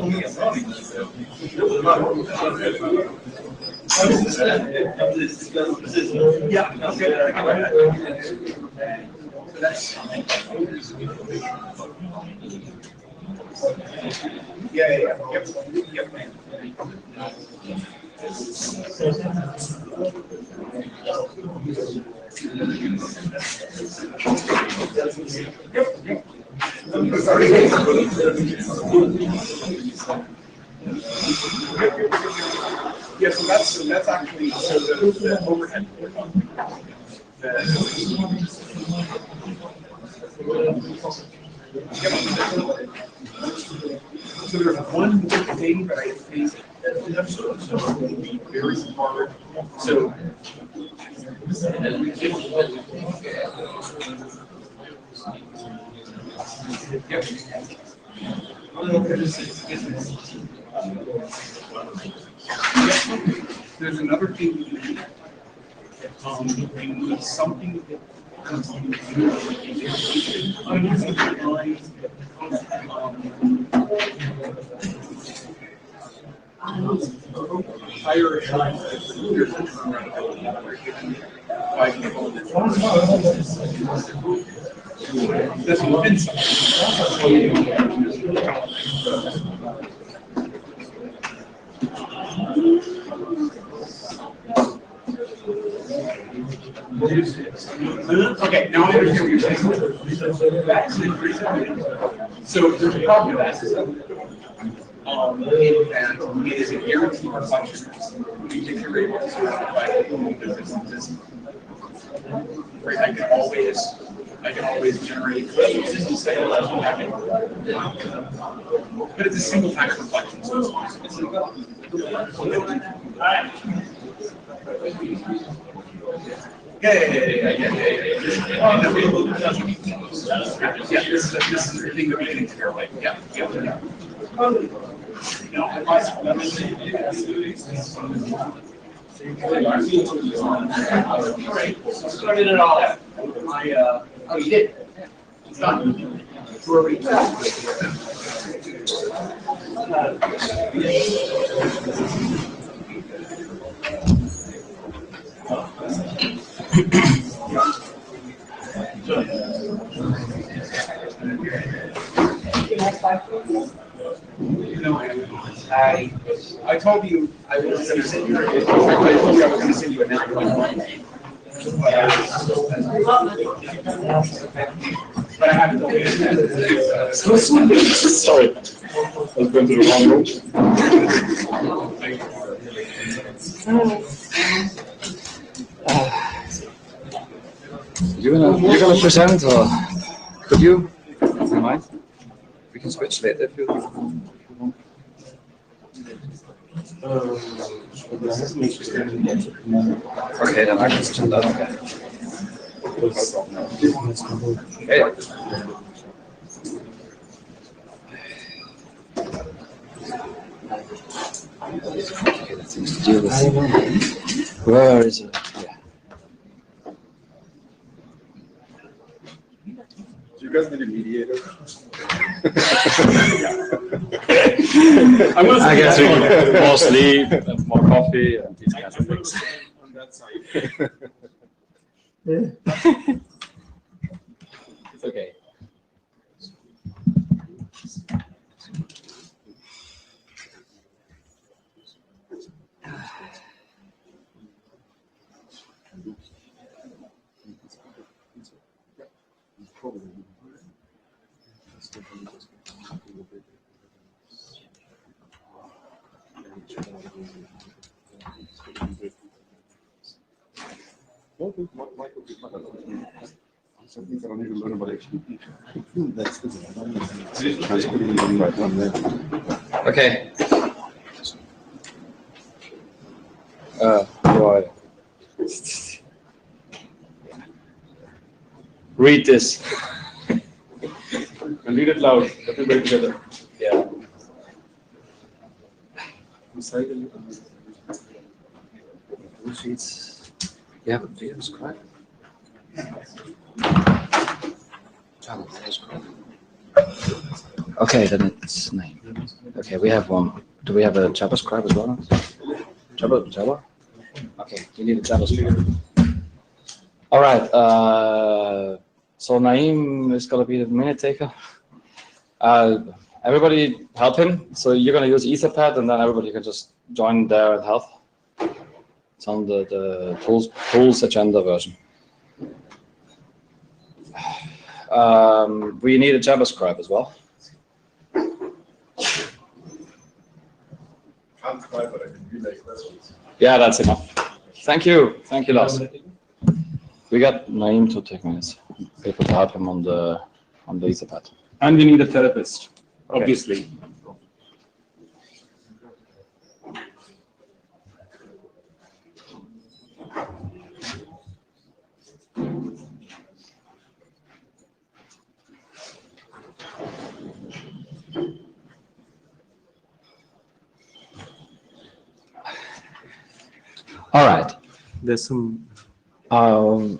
Yeah. Yeah, so that's actually the overhead. So there's one thing that I think will be very hard. So there's another thing you need. You need something that comes to higher Okay, now I understand what you're saying. So there's a problem with that. And it is a guarantee for functions. We think you're able to provide right? I can always generate but it's a single time reflection. So Yeah, this is the thing that we can interrelate. Yeah. Started it all out. Oh, you did? It's done. Where are we? I told you I was going to send you. I told you I was going to send you a network. But I haven't told you. Sorry, I was going to the wrong room. You're gonna present, or could you? If you mind, we can switch later if you want. Okay, then I can switch that. Okay. Okay, that seems to do this. Where is it? Yeah. You guys need a mediator? I guess we more sleep, and more coffee, and these kinds of things. On that side. It's okay. Some things I don't even learn about actually. That's the Okay. Boy. Read this. And read it loud. Everybody together. Yeah. Sheets. Yeah, but the is correct. Okay, then it's name. Okay, we have one. Do we have a JavaScript as well? Java? Okay, we need a JavaScript. All right. So Naeem is gonna be the minute taker. Everybody help him. So you're gonna use Etherpad, and then everybody can just join there and help. It's on the tools agenda version. We need a JavaScript as well. Yeah, that's enough. Thank you, Lars. We got Naeem to take minutes. People to help him on the Etherpad. And we need a therapist, Okay. obviously. All right. There's some.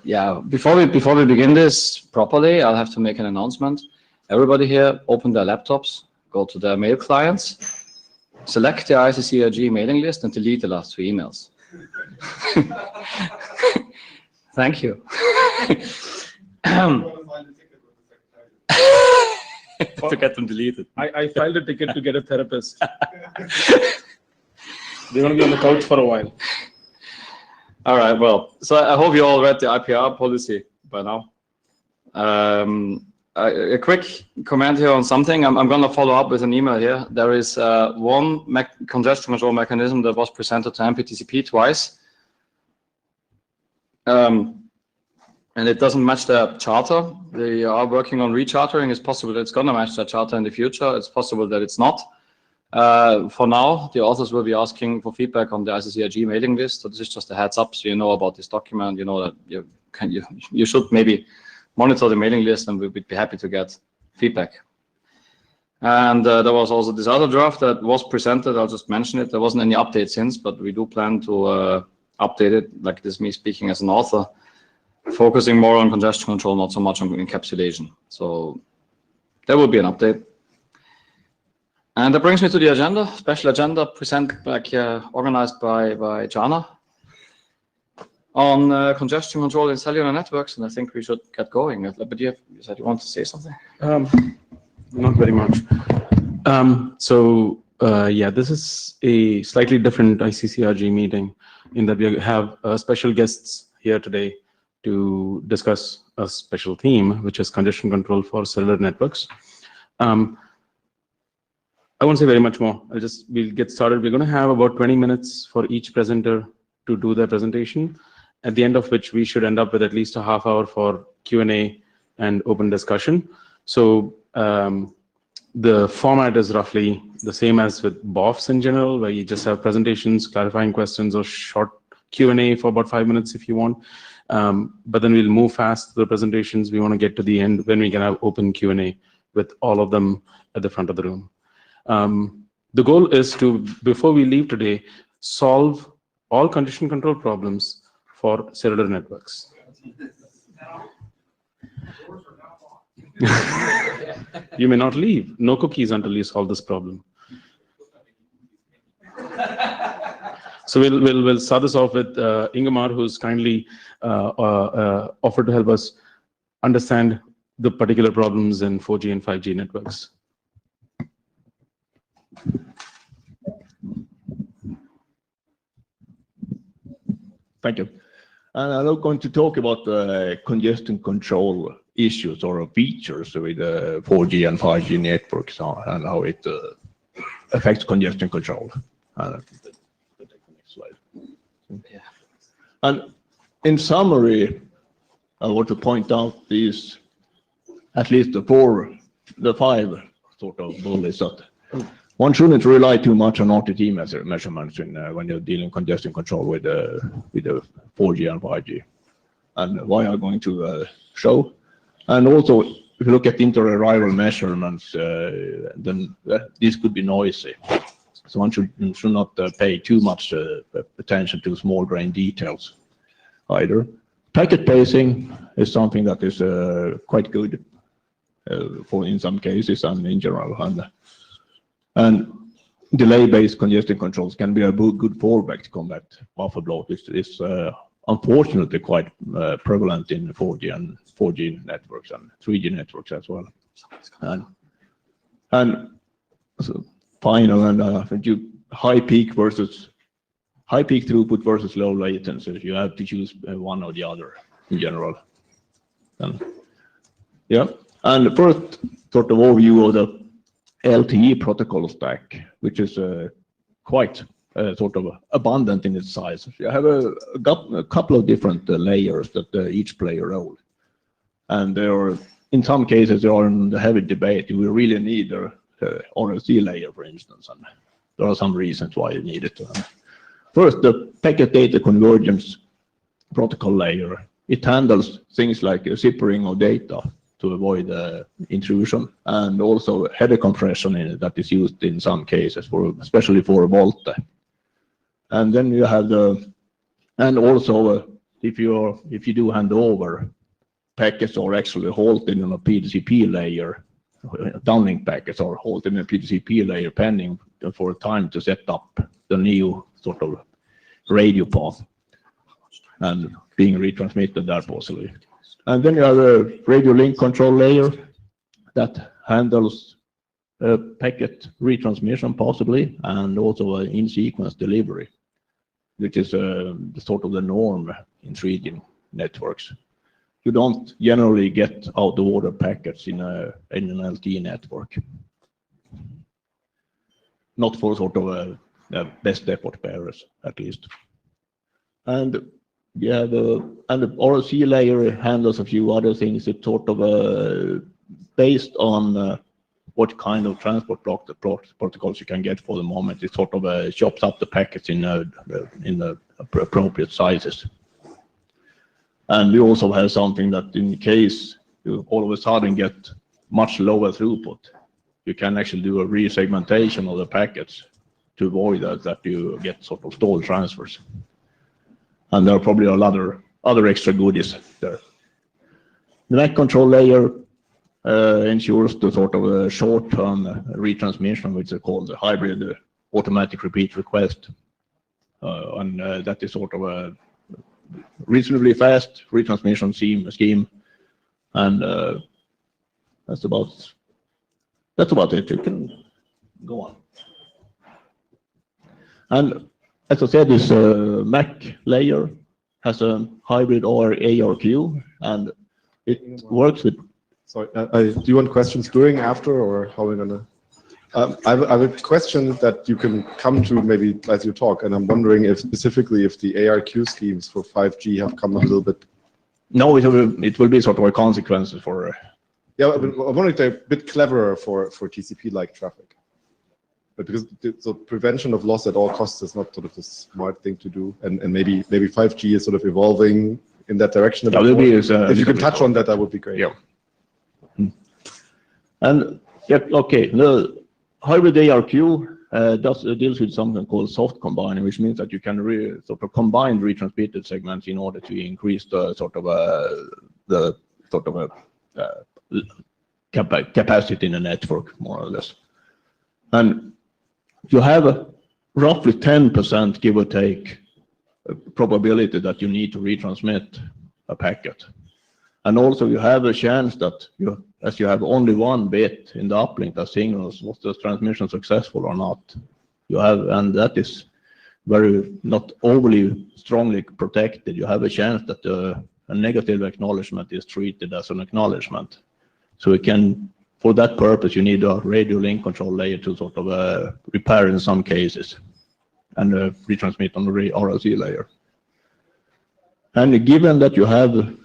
Yeah. Before we begin this properly, I'll have to make an announcement. Everybody here, open their laptops, go to their mail clients, select the Iccrg mailing list, and delete the last 2 emails. Thank you. To get them deleted. I filed a ticket to get a therapist. They're going to be on the couch for a while. All right. Well, so I hope you all read the IPR policy by now. A quick comment here on something. I'm going to follow up with an email here. There is one congestion control mechanism that was presented to MPTCP twice. And it doesn't match their charter. They are working on rechartering. It's possible that it's going to match their charter in the future. It's possible that it's not. For now, the authors will be asking for feedback on the Iccrg mailing list. So this is just a heads up, so you know about this document. You know that you should maybe monitor the mailing list, and we'd be happy to get feedback. And there was also this other draft that was presented. I'll just mention it. There wasn't any update since, but we do plan to update it. Like this, me speaking as an author, focusing more on congestion control, not so much on encapsulation. So there will be an update. And that brings me to the agenda, special agenda organized by Jana on congestion control in cellular networks. And I think we should get going. But you said you want to say something? Not very much. Yeah, this is a slightly different Iccrg meeting in that we have special guests here today to discuss a special theme, which is congestion control for cellular networks. I won't say very much more. We'll get started. We're going to have about 20 minutes for each presenter to do their presentation, at the end of which we should end up with at least a half hour for Q&A and open discussion. So the format is roughly the same as with BOFs in general, where you just have presentations, clarifying questions, or short Q&A for about 5 minutes if you want. But then we'll move fast to the presentations. We want to get to the end when we can have open Q&A with all of them at the front of the room. The goal is to, before we leave today, solve all congestion control problems for cellular networks. You may not leave. No cookies until you solve this problem. So we'll start this off with Ingemar, who's kindly offered to help us understand the particular problems in 4G and 5G networks. Thank you. And I'm not going to talk about congestion control issues or features with 4G and 5G networks and how it affects congestion control. Take the next slide. Yeah. And in summary, I want to point out these, at least the five sort of bullets that one shouldn't rely too much on RTT measurements when you're dealing congestion control with the 4G and 5G. And why I'm going to show. And also, if you look at inter-arrival measurements, then this could be noisy. So one should not pay too much attention to small grain details either. Packet pacing is something that is quite good. for in some cases and in general. And delay-based congestion controls can be a good fallback to combat buffer bloat, which is unfortunately quite prevalent in 4G networks and 3G networks as well. And so final, and I think high peak throughput versus low latency. You have to choose one or the other in general. And the first sort of overview of the LTE protocol stack, which is quite sort of abundant in its size. You have a couple of different layers that each play a role, and there are, in some cases, there are in the heavy debate. You will really need a RLC layer, for instance, and there are some reasons why you need it. First, the packet data convergence protocol layer. It handles things like zippering of data to avoid intrusion, and also header compression in it that is used in some cases, especially for VoLTE. And then you have and also if you do hand over, packets are actually halted in a PDCP layer. Downlink packets are halted in a PDCP layer pending for a time to set up the new sort of radio path and being retransmitted there possibly. And then you have a radio link control layer that handles packet retransmission possibly, and also in-sequence delivery, which is sort of the norm in 3G networks. You don't generally get out-of-order packets in an LTE network. Not for sort of best effort pairs, at least. And yeah, the RLC layer handles a few other things. It's sort of based on what kind of transport protocols you can get for the moment. It sort of chops up the packets in the appropriate sizes. And we also have something that in case you all of a sudden get much lower throughput, you can actually do a resegmentation of the packets to avoid that you get sort of stalled transfers. And there are probably a lot of other extra goodies there. The NAC control layer ensures the sort of short-term retransmission, which is called the hybrid automatic repeat request. And that is sort of a reasonably fast retransmission scheme. And that's about it. You can go on. And as I said, this MAC layer has a hybrid ARQ, and it works with. Sorry, do you want questions during, after, or how are we gonna? I have a question that you can come to maybe as you talk, and I'm wondering if specifically if the ARQ schemes for 5G have come a little bit. No, it will be sort of a consequence for. Yeah, I wonder if they're a bit cleverer for TCP-like traffic. But because the prevention of loss at all costs is not sort of the smart thing to do, and maybe 5G is sort of evolving in that direction. If you could touch on that, that would be great. Yeah. And yeah, okay, the hybrid ARQ deals with something called soft combining, which means that you can sort of combine retransmitted segments in order to increase the capacity in the network, more or less. And you have a roughly 10%, give or take, probability that you need to retransmit a packet. And also you have a chance that as you have only one bit in the uplink that signals was the transmission successful or not. And that is not overly strongly protected. You have a chance that a negative acknowledgement is treated as an acknowledgement. So for that purpose, you need a radio link control layer to sort of repair in some cases and retransmit on the RLC layer. And given that you have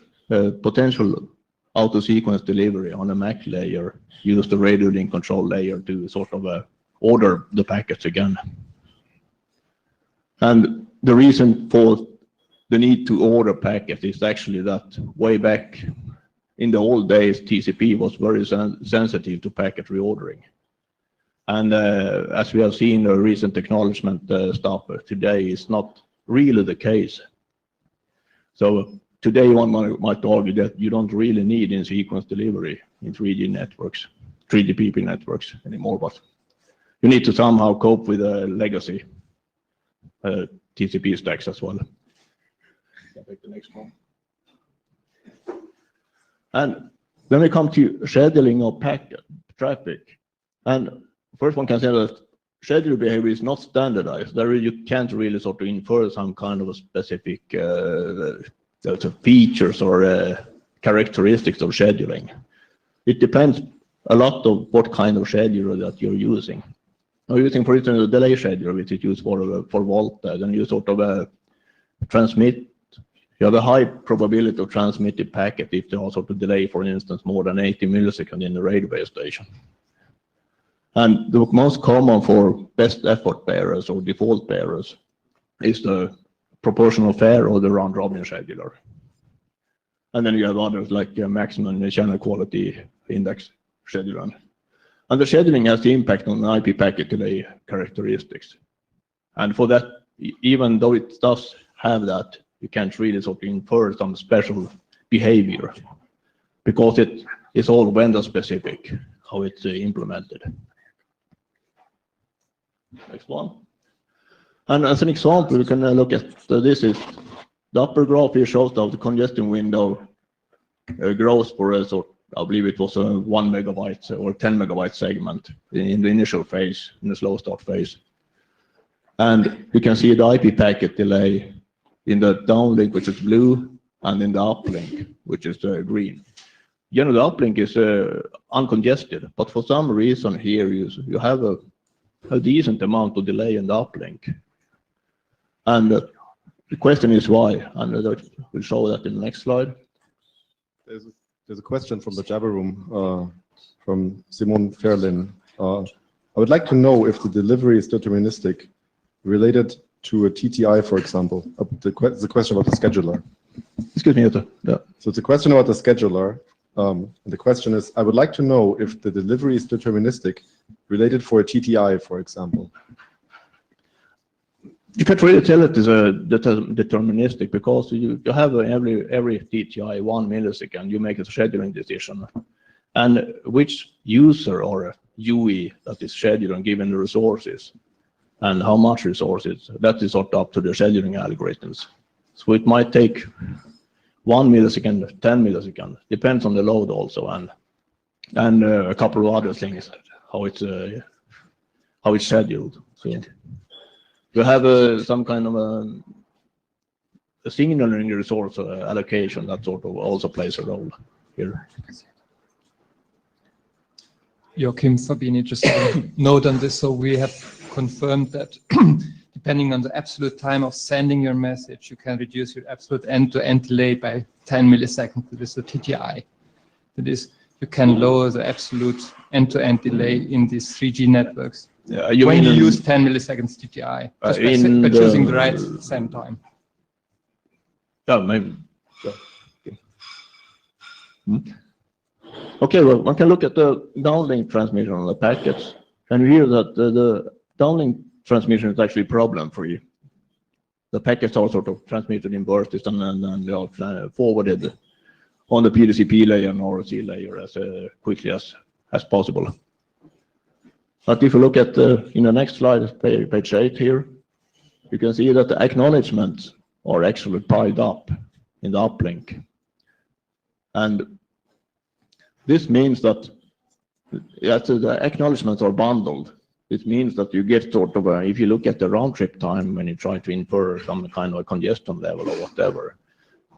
potential auto-sequence delivery on a MAC layer, use the radio link control layer to sort of order the packets again. And the reason for the need to order packets is actually that way back in the old days, TCP was very sensitive to packet reordering. And as we have seen the recent acknowledgement stuff today is not really the case. So today one might argue that you don't really need in-sequence delivery in 3G networks, 3GPP networks anymore, but you need to somehow cope with a legacy TCP stacks as well. I'll take the next one. And when we come to scheduling of packet traffic, and first one can say that schedule behavior is not standardized. There you can't really sort of infer some kind of a specific features or characteristics of scheduling. It depends a lot of what kind of scheduler that you're using. Now, using, for instance, a delay scheduler, which is used for Volta, then you sort of transmit. You have a high probability of transmitted packet if there are sort of delay, for instance, more than 80 milliseconds in the radio base station. And the most common for best effort pairs or default pairs is the proportional fair or the round robin scheduler. And then you have others like maximum channel quality index scheduler. And the scheduling has the impact on the IP packet delay characteristics. And for that, even though it does have that, you can't really sort of infer some special behavior because it is all vendor specific, how it's implemented. Next one. And as an example, we can look at this is the upper graph here shows how the congestion window grows for a sort. I believe it was a 1 megabyte or 10 megabyte segment in the initial phase, in the slow start phase. And you can see the IP packet delay in the downlink, which is blue, and in the uplink, which is green. You know, the uplink is uncongested, but for some reason here you have a decent amount of delay in the uplink. And the question is why, and we'll show that in the next slide. There's a question from the Java room from Simon Fairlin. I would like to know if the delivery is deterministic related to a TTI, for example. The question about the scheduler. Excuse me, Jutta. Yeah. So it's a question about the scheduler. And the question is, I would like to know if the delivery is deterministic related for a TTI, for example. You can't really tell it is a deterministic because you have every TTI 1 millisecond, you make a scheduling decision. And which user or UE that is scheduling given the resources and how much resources, that is sort of up to the scheduling algorithms. So it might take 1 millisecond, 10 milliseconds, depends on the load also, and a couple of other things, how it's scheduled. So you have some kind of a signaling resource allocation that sort of also plays a role here. Joachim Fabini, just a note on this. So we have confirmed that depending on the absolute time of sending your message, you can reduce your absolute end-to-end delay by 10 milliseconds. This is a TTI. That is, you can lower the absolute end-to-end delay in these 3G networks. Yeah, when you use 10 milliseconds TTI, just by choosing the right send time. Yeah, maybe. Okay, well, one can look at the downlink transmission on the packets, and we hear that the downlink transmission is actually problem-free. The packets are sort of transmitted in bursts and they are forwarded on the PDCP layer and ROC layer as quickly as possible. But if you look at in the next slide, page 8 here, you can see that the acknowledgements are actually piled up in the uplink. And this means that the acknowledgements are bundled. It means that you get sort of if you look at the round trip time when you try to infer some kind of a congestion level or whatever,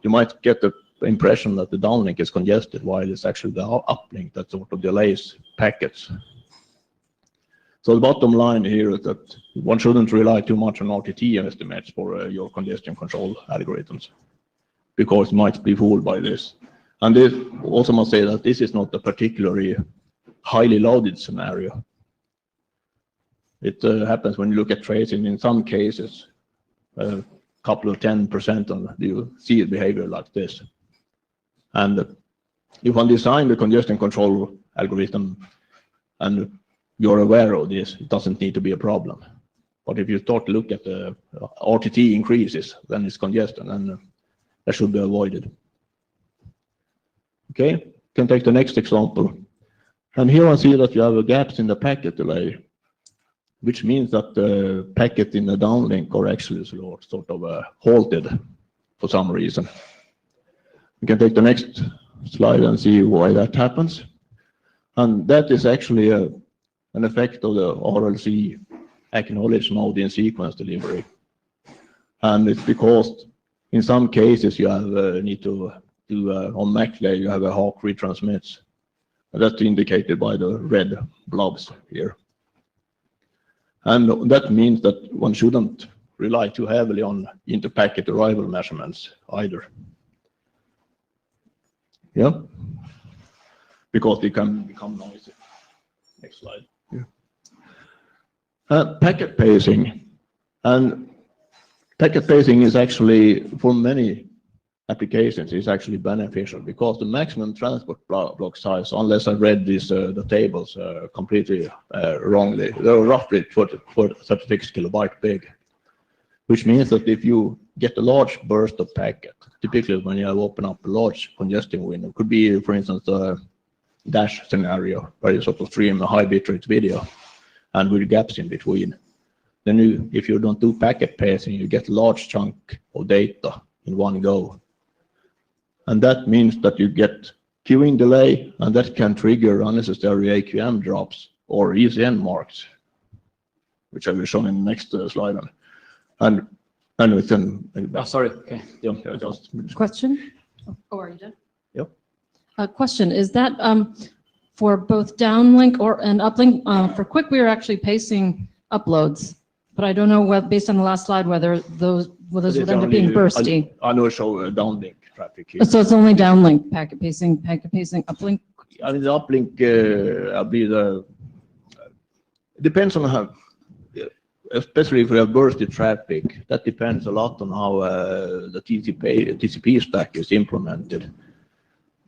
you might get the impression that the downlink is congested while it's actually the uplink that sort of delays packets. So the bottom line here is that one shouldn't rely too much on RTT estimates for your congestion control algorithms, because you might be fooled by this. And this also must say that this is not a particularly highly loaded scenario. It happens when you look at tracing. In some cases, a couple of 10% you see behavior like this. And if one design the congestion control algorithm and you're aware of this, it doesn't need to be a problem. But if you start to look at the RTT increases, then it's congestion. And that should be avoided. Okay, can take the next example. And here I see that you have a gaps in the packet delay, which means that the packet in the downlink are actually sort of halted for some reason. We can take the next slide and see why that happens. And that is actually an effect of the RLC acknowledge mode in sequence delivery. And it's because in some cases you have need to do on MAC layer you have a HAWK retransmits. And that's indicated by the red blobs here. And that means that one shouldn't rely too heavily on inter-packet arrival measurements either. Yeah, because they can become noisy. Next slide. Yeah. Packet pacing. And packet pacing is actually, for many applications, is actually beneficial because the maximum transport block size, unless I read this, the tables completely wrongly, they're roughly 36 kilobyte big, which means that if you get a large burst of packet, typically when you open up a large congestion window, could be, for instance, a dash scenario where you sort of stream a high bitrate video and with gaps in between. Then you, if you don't do packet pacing, you get a large chunk of data in one go. And that means that you get queuing delay, and that can trigger unnecessary AQM drops or ECN marks, which I will show in the next slide. And within, sorry. Okay. yeah, just Question? Oh, are you done? Yep. A question, is that for both downlink and uplink? For quick, we are actually pacing uploads, but I don't know what, based on the last slide, whether those would end up being bursty. I know show downlink traffic here. So it's only downlink packet pacing, uplink? I mean, the uplink, I believe, it depends on how, especially if we have bursty traffic, that depends a lot on how the TCP stack is implemented.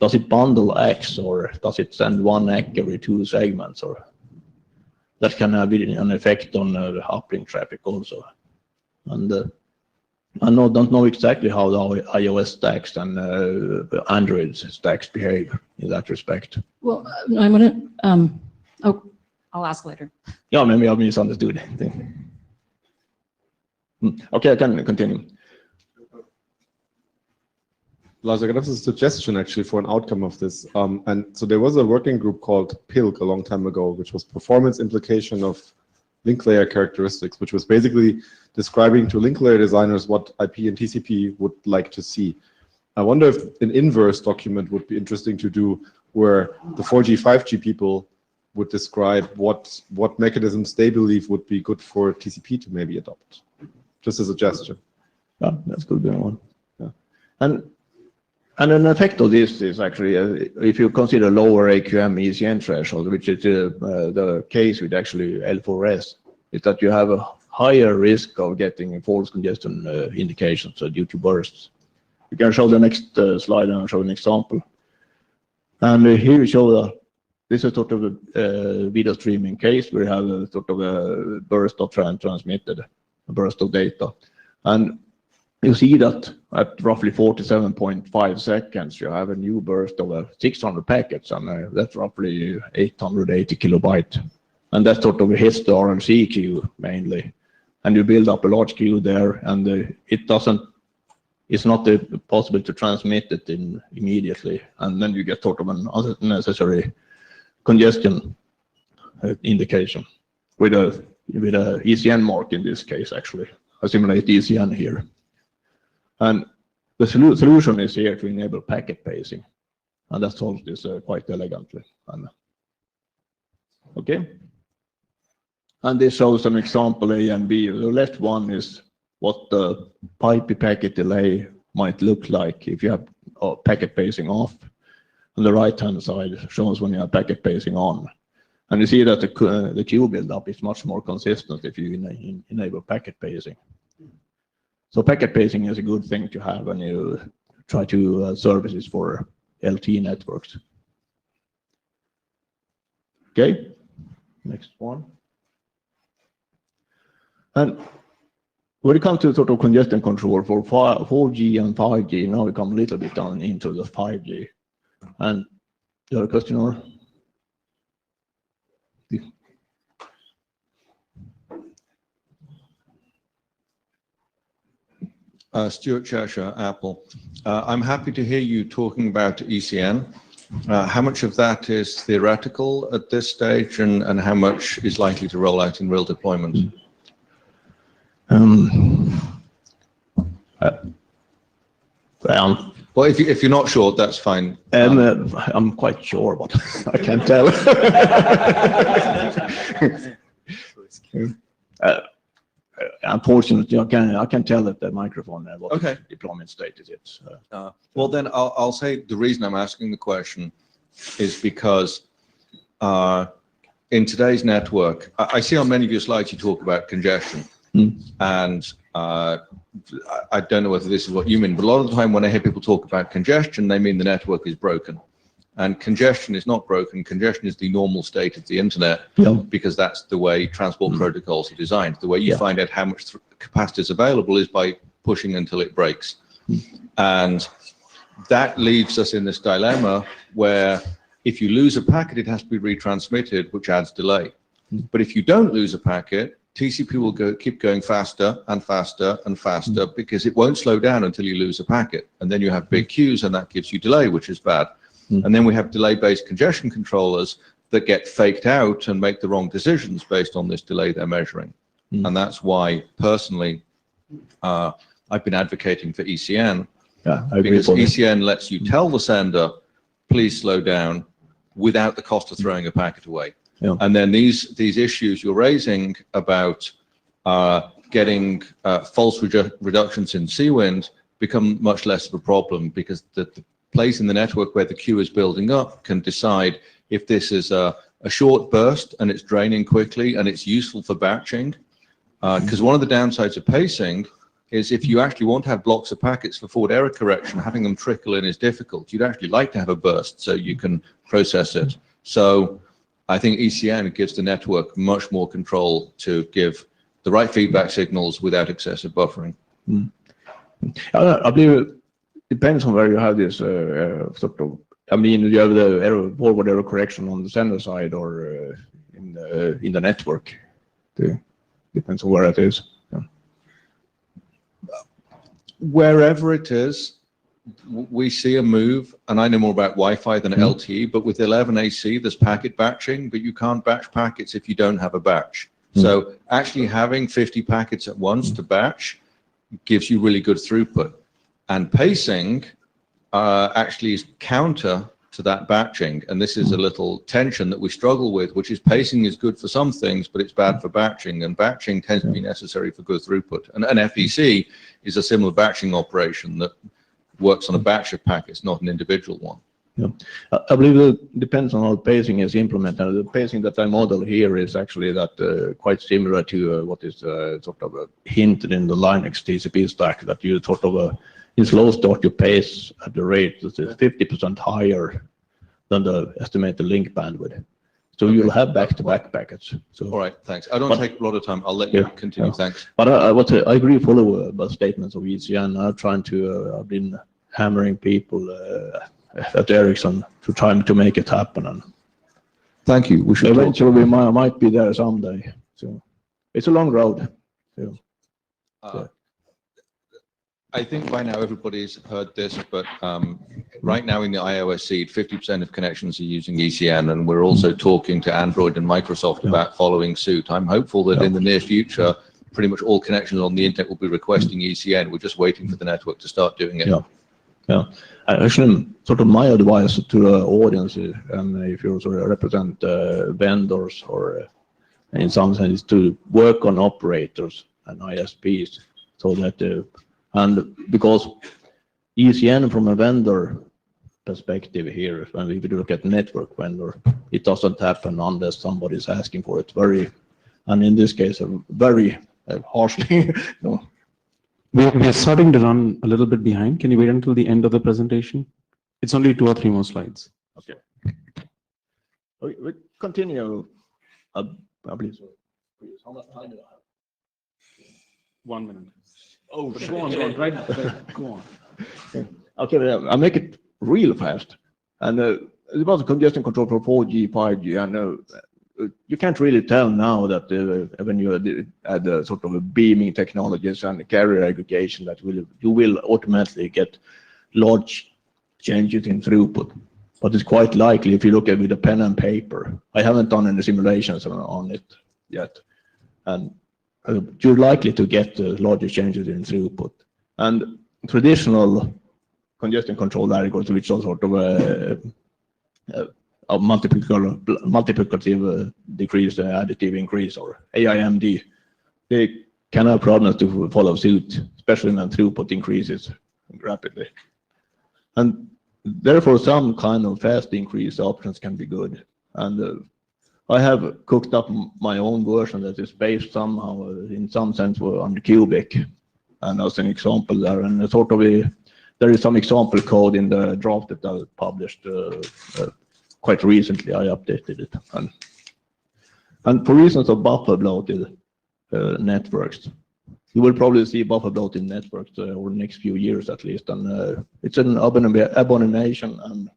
Does it bundle X, or does it send one ACK every 2 segments, or that can have an effect on the uplink traffic also. And I don't know exactly how the iOS stacks and Android stacks behave in that respect. Well, I'm gonna, I'll ask later. Yeah, maybe I misunderstood. Okay, I can continue. Lars, I got a suggestion actually for an outcome of this. And so there was a working group called PILC a long time ago, which was performance implication of link layer characteristics, which was basically describing to link layer designers what IP and TCP would like to see. I wonder if an inverse document would be interesting to do, where the 4G, 5G people would describe what mechanisms they believe would be good for TCP to maybe adopt. Just a suggestion. Yeah, that's good one. Yeah. And an effect of this is actually, if you consider lower AQM ECN threshold, which is the case with actually L4S, is that you have a higher risk of getting false congestion indications due to bursts. You can show the next slide and I'll show an example. And here we show this is sort of a video streaming case where you have a sort of a burst of transmitted, a burst of data. And you see that at roughly 47.5 seconds, you have a new burst of 600 packets, and that's roughly 880 kilobyte. And that sort of hits the RMC queue mainly. And you build up a large queue there, and it's not possible to transmit it immediately. And then you get sort of an unnecessary congestion indication with a ECN mark in this case, actually. I simulate ECN here. And the solution is here to enable packet pacing, and that solves this quite elegantly. Okay. And this shows an example A and B. The left one is what the pipey packet delay might look like if you have packet pacing off. On the right-hand side shows when you have packet pacing on. And you see that the queue buildup is much more consistent if you enable packet pacing. So packet pacing is a good thing to have when you try to services for LTE networks. Okay, next one. And When it comes to sort of congestion control for 4G and 5G, now we come a little bit down into the 5G. And you have a question, or? Stuart Cheshire, Apple. I'm happy to hear you talking about ECN. How much of that is theoretical at this stage, and how much is likely to roll out in real deployment? Well, if you're not sure, that's fine. I'm quite sure, but I can't tell. Unfortunately, I can tell at the microphone what Okay. deployment status is. Well, then I'll say the reason I'm asking the question is because in today's network, I see on many of your slides you talk about congestion. And I don't know whether this is what you mean, but a lot of the time when I hear people talk about congestion, they mean the network is broken. And congestion is not broken. Congestion is the normal state of the internet, because that's the way transport protocols are designed. The way you find out how much capacity is available is by pushing until it breaks. And that leaves us in this dilemma where if you lose a packet, it has to be retransmitted, which adds delay. But if you don't lose a packet, TCP will keep going faster and faster and faster because it won't slow down until you lose a packet. And then you have big queues, and that gives you delay, which is bad. And then we have delay-based congestion controllers that get faked out and make the wrong decisions based on this delay they're measuring. And that's why, personally, I've been advocating for ECN, because ECN lets you tell the sender, please slow down, without the cost of throwing a packet away. And then these issues you're raising about getting false reductions in C-wind become much less of a problem, because the place in the network where the queue is building up can decide if this is a short burst and it's draining quickly and it's useful for batching. Because one of the downsides of pacing is if you actually want to have blocks of packets for forward error correction, having them trickle in is difficult. You'd actually like to have a burst so you can process it. So I think ECN gives the network much more control to give the right feedback signals without excessive buffering. I believe it depends on where you have this sort of, I mean, you have the forward error correction on the sender side or in the network. Depends on where it is. Wherever it is, we see a move, and I know more about Wi-Fi than LTE, but with 11AC, there's packet batching, but you can't batch packets if you don't have a batch. So actually having 50 packets at once to batch gives you really good throughput. And pacing actually is counter to that batching. And this is a little tension that we struggle with, which is pacing is good for some things, but it's bad for batching. And batching tends to be necessary for good throughput. And an FEC is a similar batching operation that works on a batch of packets, not an individual one. I believe it depends on how pacing is implemented. The pacing that I model here is actually that quite similar to what is sort of hinted in the Linux TCP stack, that you sort of in slow start you pace at the rate that is 50% higher than the estimated link bandwidth. So you'll have back-to-back packets. So, all right, thanks. I don't take a lot of time. I'll let you continue. Thanks. But I agree fully with statements of ECN. I'm trying to, I've been hammering people at Ericsson to try to make it happen. And thank you. We should eventually we might be there someday. So it's a long road. I think by now everybody's heard this, but right now in the iOS seed, 50% of connections are using ECN, and we're also talking to Android and Microsoft about following suit. I'm hopeful that in the near future, pretty much all connections on the internet will be requesting ECN. We're just waiting for the network to start doing it. Actually, sort of my advice to the audience, and if you sort of represent vendors or in some sense, to work on operators and ISPs, so that and because ECN from a vendor perspective here, and if you look at network vendor, it doesn't happen unless somebody's asking for it and in this case, very harshly. We're starting to run a little bit behind. Can you wait until the end of the presentation? It's only 2 or 3 more slides. Okay. We continue. Please. How much time do I have? 1 minute. Oh, Go on, right, go on. Okay, well, I'll make it real fast. And it's about the congestion control for 4G, 5G. And you can't really tell now that when you add sort of a beaming technologies and carrier aggregation that you will automatically get large changes in throughput. But it's quite likely if you look at it with a pen and paper. I haven't done any simulations on it yet. And you're likely to get larger changes in throughput. And traditional congestion control algorithms, which are sort of a multiplicative decrease, additive increase, or AIMD, they can have problems to follow suit, especially when throughput increases rapidly. And therefore, some kind of fast increase options can be good. And I have cooked up my own version that is based somehow, in some sense, on the cubic. And as an example there, and sort of there is some example code in the draft that I published quite recently. I updated it. And for reasons of buffer bloated networks, you will probably see buffer bloated networks over the next few years at least. And it's an abomination, and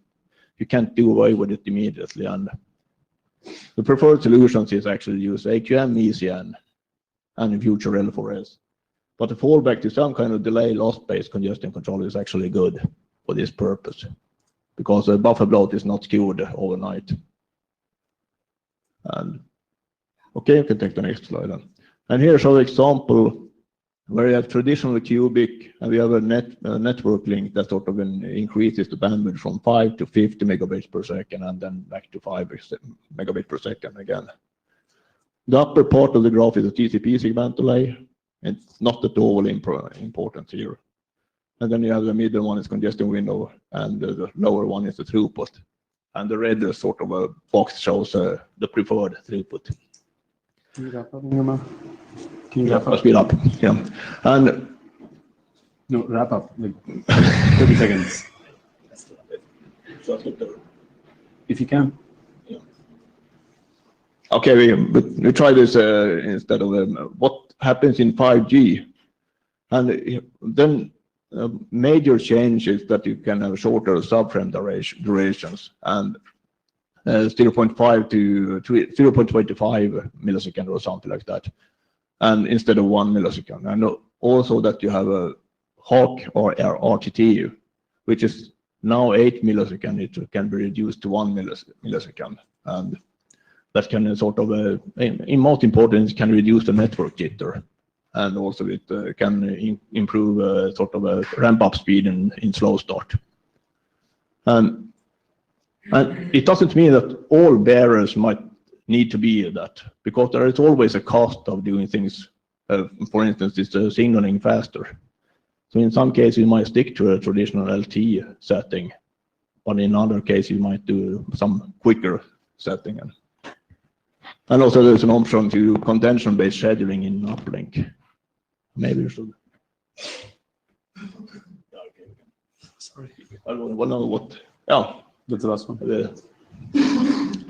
you can't do away with it immediately. And the preferred solutions is actually use AQM, ECN, and in future L4S. But the fallback to some kind of delay loss-based congestion control is actually good for this purpose, because the buffer bloat is not cured overnight. And okay, you can take the next slide then. And here's an example where you have traditional cubic, and we have a network link that sort of increases the bandwidth from 5 to 50 megabits per second, and then back to 5 megabits per second again. The upper part of the graph is a TCP segment delay. It's not at all important here. And then you have the middle one is congestion window, and the lower one is the throughput. And the red sort of a box shows the preferred throughput. Can you wrap up, Nirma? Can you wrap up? Speed up, yeah. And No, wrap up, like 30 seconds. If you can. okay, we try this instead of what happens in 5G. And then major change is that you can have shorter subframe durations, and 0.5 to 0.25 millisecond or something like that, and instead of 1 millisecond. And also that you have a HAWK or RTT, which is now 8 milliseconds. It can be reduced to 1 millisecond, and that can sort of, in most important, it can reduce the network jitter, and also it can improve sort of a ramp-up speed in slow start. And it doesn't mean that all bearers might need to be that, because there is always a cost of doing things. For instance, it's signaling faster. So in some cases, you might stick to a traditional LT setting, but in other cases, you might do some quicker setting. And also there's an option to contention-based scheduling in uplink. Maybe you should. Sorry. I don't know what. Yeah. That's the last one.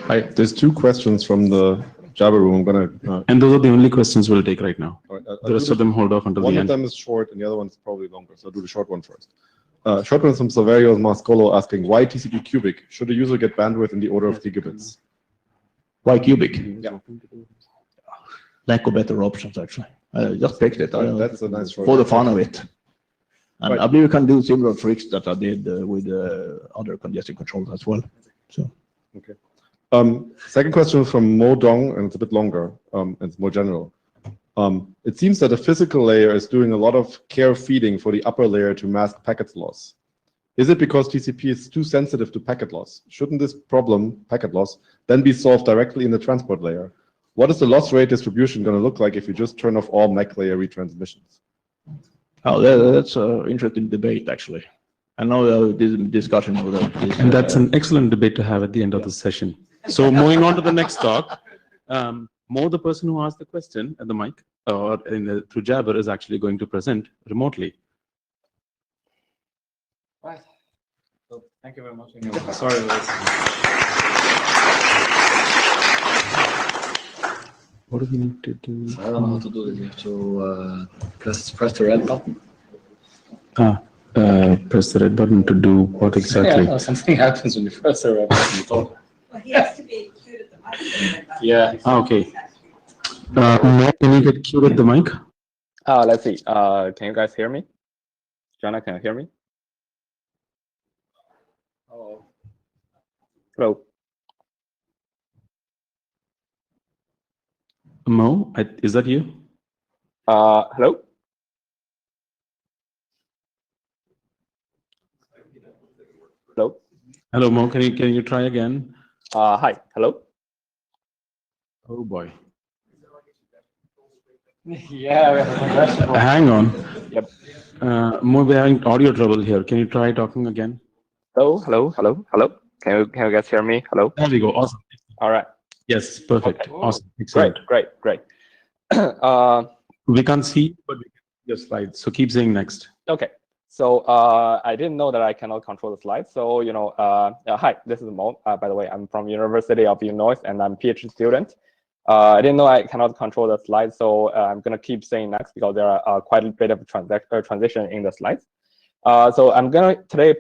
Hi, there's two questions from the Jabber room. I'm gonna. And those are the only questions we'll take right now. All right, I'll The rest do of them hold off until one the of end. them is short and the other one's probably longer, so I'll do the short one first. Short one is from Saverio Mascolo asking, why TCP cubic? Should a user get bandwidth in the order of gigabits? Why cubic? Yeah. Lack of better options, actually. I just picked it. That's a nice short For the answer. fun of it. And Right. I believe you can do similar tricks that I did with other congestion controls as well. So. Okay. Second question is from Mo Dong, and it's a bit longer, and it's more general. It seems that the physical layer is doing a lot of care feeding for the upper layer to mask packet loss. Is it because TCP is too sensitive to packet loss? Shouldn't this problem, packet loss, then be solved directly in the transport layer? What is the loss rate distribution going to look like if you just turn off all MAC layer retransmissions? Oh, that's an interesting debate, actually. I know this discussion over that. And that's an excellent debate to have at the end of the session. So moving on to the next talk, Mo, the person who asked the question at the mic or through Jabber, is actually going to present remotely. Right. So thank you very much. Sorry. What do we need to do? I don't know how to do this. You have to press the red button. Press the red button to do what exactly? Yeah, something happens when you press the red button. Well, he has to be queued at the mic. Yeah. Okay. Can you get queued at the mic? Let's see. Can you guys hear me? Jana, can you hear me? Oh. Hello. Mo, is that you? Hello. Hello. Hello, Mo. Can you try again? Hi. Hello. Oh boy. Yeah. Hang on. Yep. Mo, we're having audio trouble here. Can you try talking again? Hello. Hello. Hello. Hello. Can you guys hear me? Hello. There we go. Awesome. All right. Yes, perfect. Okay. Awesome. Excellent. Great. We can't see, but we can see your slides. So keep saying next. Okay. So I didn't know that I cannot control the slides. So hi, this is Mo. By the way, I'm from University of Illinois and I'm a PhD student. I didn't know I cannot control the slides, so I'm gonna keep saying next because there are quite a bit of transition in the slides. So I'm gonna today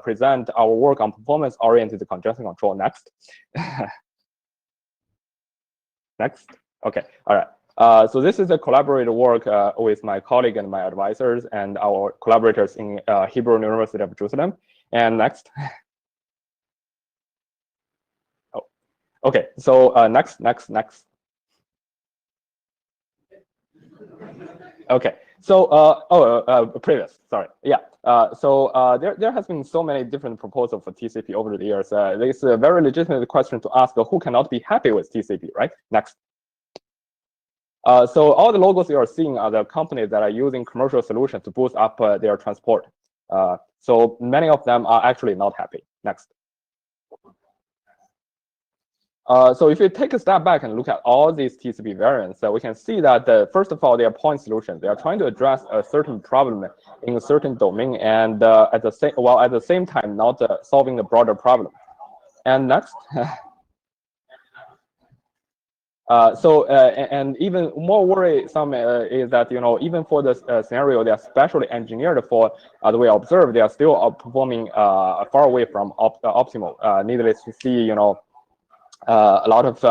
present our work on performance-oriented congestion control next. Next. Okay. All right. So this is a collaborative work with my colleague and my advisors and our collaborators in Hebrew University of Jerusalem. And next. Oh, okay. So next. Okay. So previous. Sorry. Yeah. So there has been so many different proposals for TCP over the years. It's a very legitimate question to ask: who cannot be happy with TCP, right? Next. So all the logos you are seeing are the companies that are using commercial solutions to boost up their transport. So many of them are actually not happy. Next. So if you take a step back and look at all these TCP variants, we can see that first of all, they are point solutions. They are trying to address a certain problem in a certain domain, and at the same time not solving the broader problem. And next. And even more worrisome is that even for this scenario, they are specially engineered for the way I observed, they are still performing far away from optimal. Needless to see, a lot of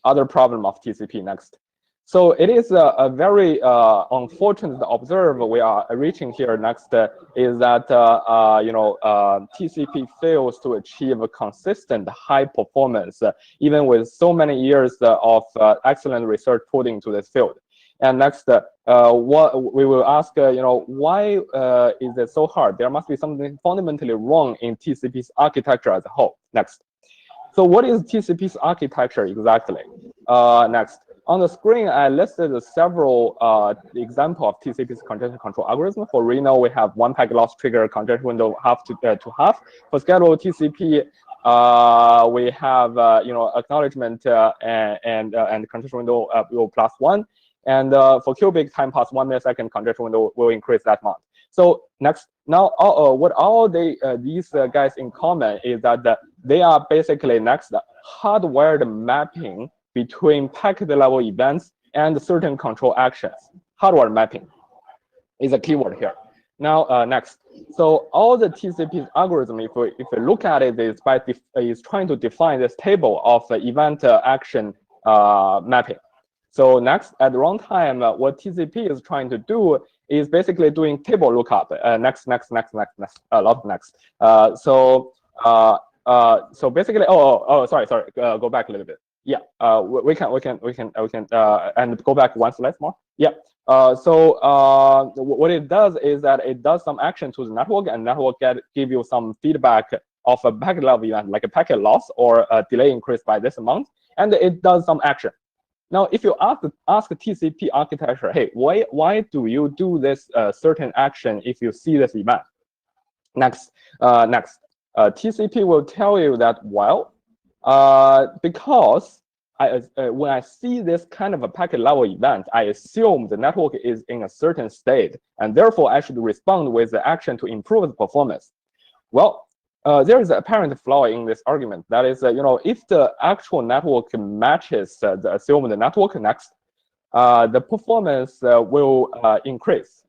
other problem of TCP next. So it is a very unfortunate to observe we are reaching here next is that TCP fails to achieve a consistent high performance even with so many years of excellent research put into this field. And next, what we will ask, why is it so hard? There must be something fundamentally wrong in TCP's architecture as a whole. Next. So what is TCP's architecture exactly? Next. On the screen, I listed several examples of TCP's congestion control algorithm. For Reno, we have one packet loss trigger congestion window half to half. For scheduled TCP, we have acknowledgement and congestion window will +1. And for cubic, time past 1 millisecond, congestion window will increase that amount. So next, now what all these guys in common is that they are basically next hardwired mapping between packet level events and certain control actions. Hardware mapping is a keyword here. Now, next. So all the TCP algorithm, if we look at it, is trying to define this table of event action mapping. So next, at runtime, what TCP is trying to do is basically doing table lookup. Next, a lot next. So basically, sorry, go back a little bit. Yeah, we can and go back one slide more. Yeah. What it does is that it does some action to the network, and network give you some feedback of a packet level event, like a packet loss or a delay increase by this amount, and it does some action. Now, if you ask TCP architecture, hey, why do you do this certain action if you see this event? Next, TCP will tell you that, well, because when I see this kind of a packet level event, I assume the network is in a certain state, and therefore I should respond with the action to improve the performance. Well, there is an apparent flaw in this argument. That is, if the actual network matches the assumed network next, the performance will increase.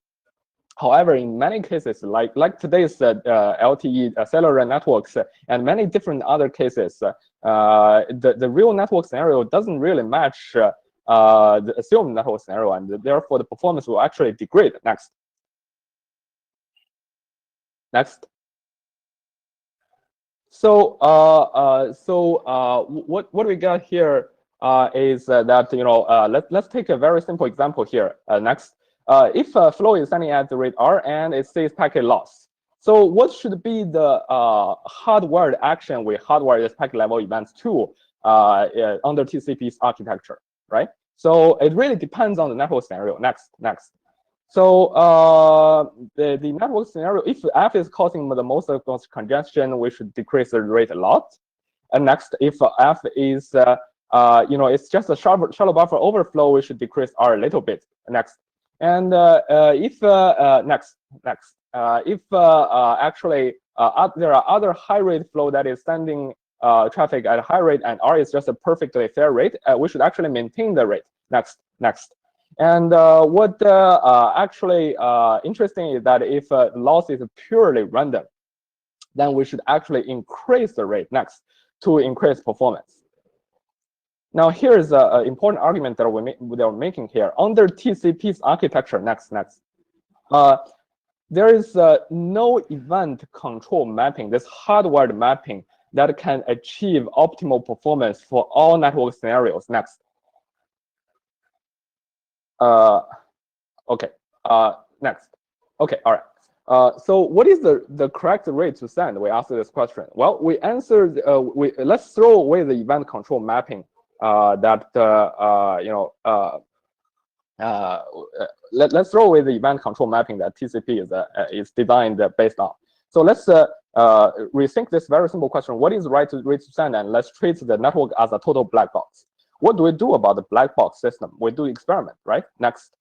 However, in many cases, like today's LTE cellular networks and many different other cases, the real network scenario doesn't really match the assumed network scenario, and therefore the performance will actually degrade. Next. So, what we got here is that let's take a very simple example here. Next. If a flow is sending at the rate R and it says packet loss, so what should be the hardwired action we hardwire this packet level events to under TCP's architecture, right? So it really depends on the network scenario. Next. So the network scenario, if F is causing the most congestion, we should decrease the rate a lot. And next, if F is it's just a shallow buffer overflow, we should decrease R a little bit. Next. And if actually there are other high rate flow that is sending traffic at a high rate and R is just a perfectly fair rate, we should actually maintain the rate. Next. And what actually interesting is that if loss is purely random, then we should actually increase the rate next to increase performance. Now, here is an important argument that we're making here. Under TCP's architecture, next. There is no event control mapping, this hardwired mapping that can achieve optimal performance for all network scenarios. Next. Okay. Next. Okay. All right. So what is the correct rate to send? We asked this question. Well, we answered. Let's throw away the event control mapping. Let's throw away the event control mapping that TCP is designed based on. So let's rethink this very simple question: what is the right rate to send? And let's treat the network as a total black box. What do we do about the black box system? We do experiment, right? Next.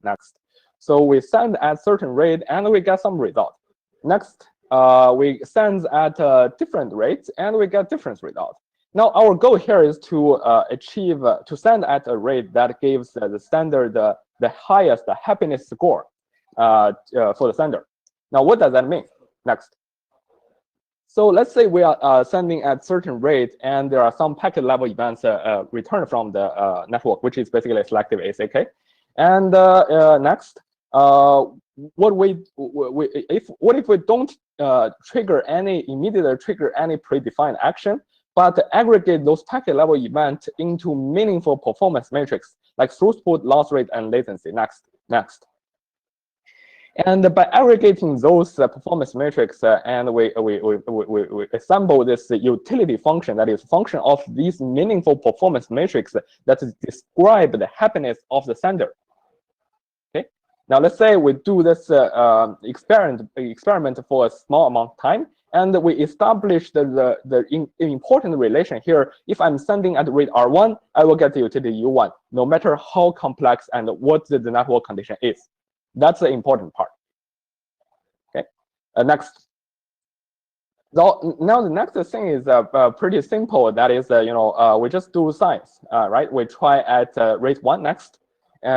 So we send at certain rate and we get some result. Next, we send at different rates and we get different result. Now, our goal here is to send at a rate that gives the sender the highest happiness score for the sender. Now, what does that mean? Next. So let's say we are sending at certain rate and there are some packet level events returned from the network, which is basically selective ACK. And next, what if we don't immediately trigger any predefined action, but aggregate those packet level events into meaningful performance metrics like throughput, loss rate, and latency. Next. And by aggregating those performance metrics, and we assemble this utility function that is a function of these meaningful performance metrics that describe the happiness of the sender. Okay. Now let's say we do this experiment for a small amount of time, and we establish the important relation here. If I'm sending at rate R1, I will get the utility U1, no matter how complex and what the network condition is. That's the important part. Okay. Next. So now the next thing is pretty simple. That is, we just do science, right? We try at rate 1 next. We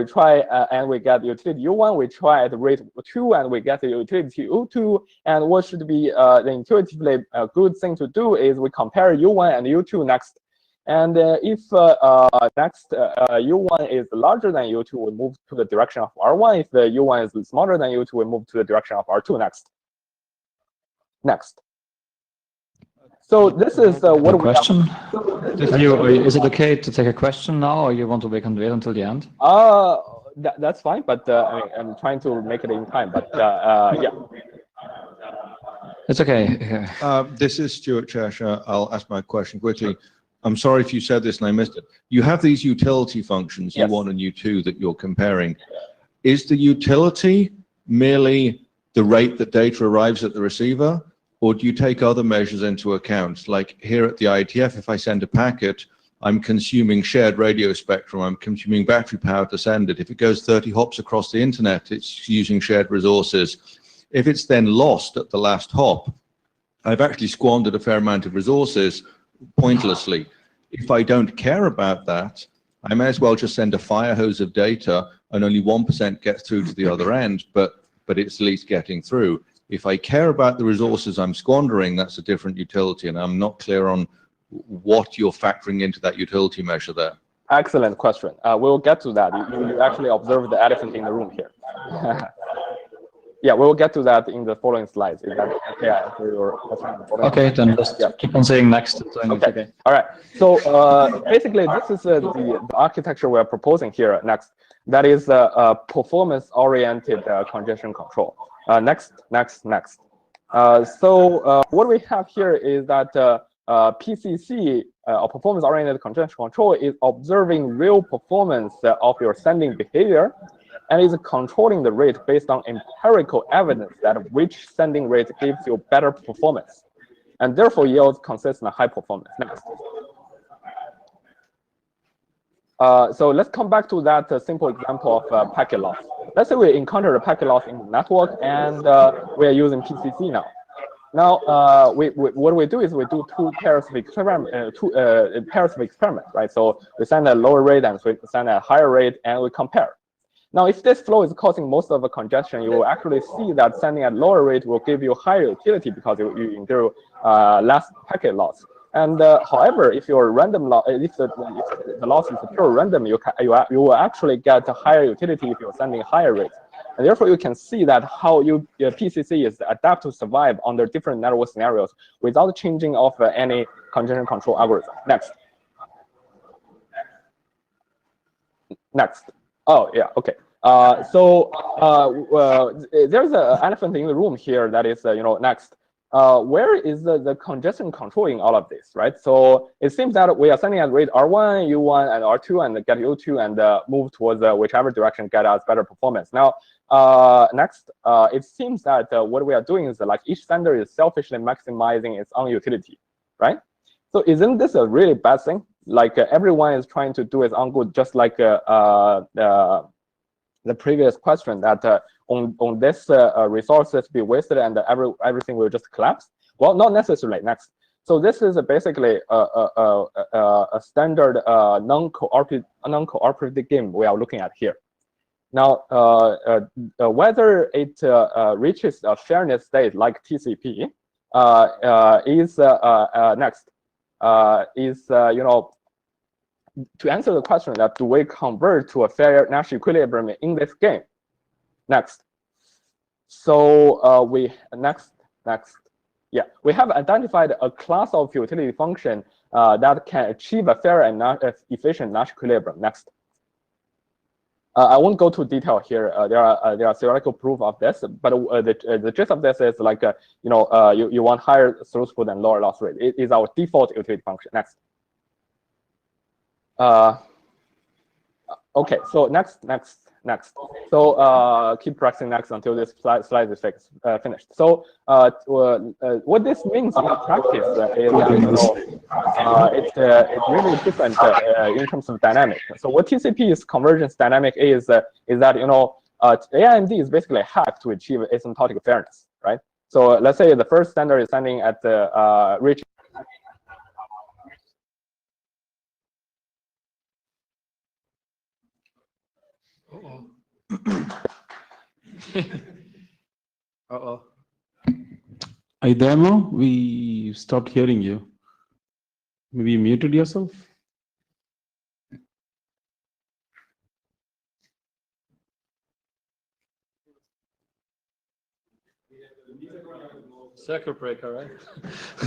try and we get utility U1. We try at rate 2 and we get the utility U2. And what should be the intuitively good thing to do is we compare U1 and U2 next. And if next U1 is larger than U2, we move to the direction of R1. If the U1 is smaller than U2, we move to the direction of R2 next. So this is what we question. Is it okay to take a question now, or you want to wait until the end? That's fine, but I'm trying to make it in time. But yeah. It's okay. This is Stuart Cheshire. I'll ask my question quickly. I'm sorry if you said this and I missed it. You have these utility functions, yes. U1 and U2, that you're comparing. Is the utility merely the rate that data arrives at the receiver, or do you take other measures into account? Like here at the IETF, if I send a packet, I'm consuming shared radio spectrum, I'm consuming battery power to send it. If it goes 30 hops across the internet, it's using shared resources. If it's then lost at the last hop, I've actually squandered a fair amount of resources pointlessly. If I don't care about that, I may as well just send a fire hose of data and only 1% gets through to the other end, but it's at least getting through. If I care about the resources I'm squandering, that's a different utility, and I'm not clear on what you're factoring into that utility measure there. Excellent question. We'll get to that. You actually observed the elephant in the room here. Yeah, we'll get to that in the following slides. Is that okay? Answer your question? Okay, then just keep on saying next. Okay. All right. So basically, this is the architecture we're proposing here next. That is performance-oriented congestion control. Next. So what we have here is that PCC, or performance-oriented congestion control, is observing real performance of your sending behavior, and is controlling the rate based on empirical evidence that which sending rate gives you better performance, and therefore yields consistent high performance. Next. So let's come back to that simple example of packet loss. Let's say we encounter a packet loss in the network, and we are using PCC now. Now, what we do is we do two pairs of experiment, right? So we send a lower rate and we send a higher rate, and we compare. Now, if this flow is causing most of the congestion, you will actually see that sending at lower rate will give you higher utility because you endure less packet loss. And however, if your random loss, if the loss is pure random, you will actually get a higher utility if you're sending higher rates. And therefore, you can see that how your PCC is adapt to survive under different network scenarios without changing of any congestion control algorithm. Next. Oh, yeah, okay. So there's an elephant in the room here that is, next. Where is the congestion control in all of this, right? So it seems that we are sending at rate R1, U1, and R2, and get U2, and move towards whichever direction get us better performance. Now, next, it seems that what we are doing is like each sender is selfishly maximizing its own utility, right? So isn't this a really bad thing? Like everyone is trying to do its own good, just like the previous question that on this resources be wasted and everything will just collapse. Well, not necessarily. Next. So this is basically a standard non-cooperative game we are looking at here. Now, whether it reaches a fairness state like TCP is next. To answer the question that do we convert to a fair Nash equilibrium in this game? Next. So next. Yeah, we have identified a class of utility function that can achieve a fair and efficient Nash equilibrium. Next. I won't go to detail here. There are theoretical proof of this, but the gist of this is like you want higher throughput and lower loss rate. It is our default utility function. Next. Okay, so next. So keep pressing next until this slide is finished. So what this means in practice is that it's really different in terms of dynamic. So what TCP's convergence dynamic is that AIMD is basically hacked to achieve asymptotic fairness, right? So let's say the first standard is sending at the reach. Uh-oh. Are you there, Mo? We stopped hearing you. Maybe you muted yourself? Circuit breaker, right?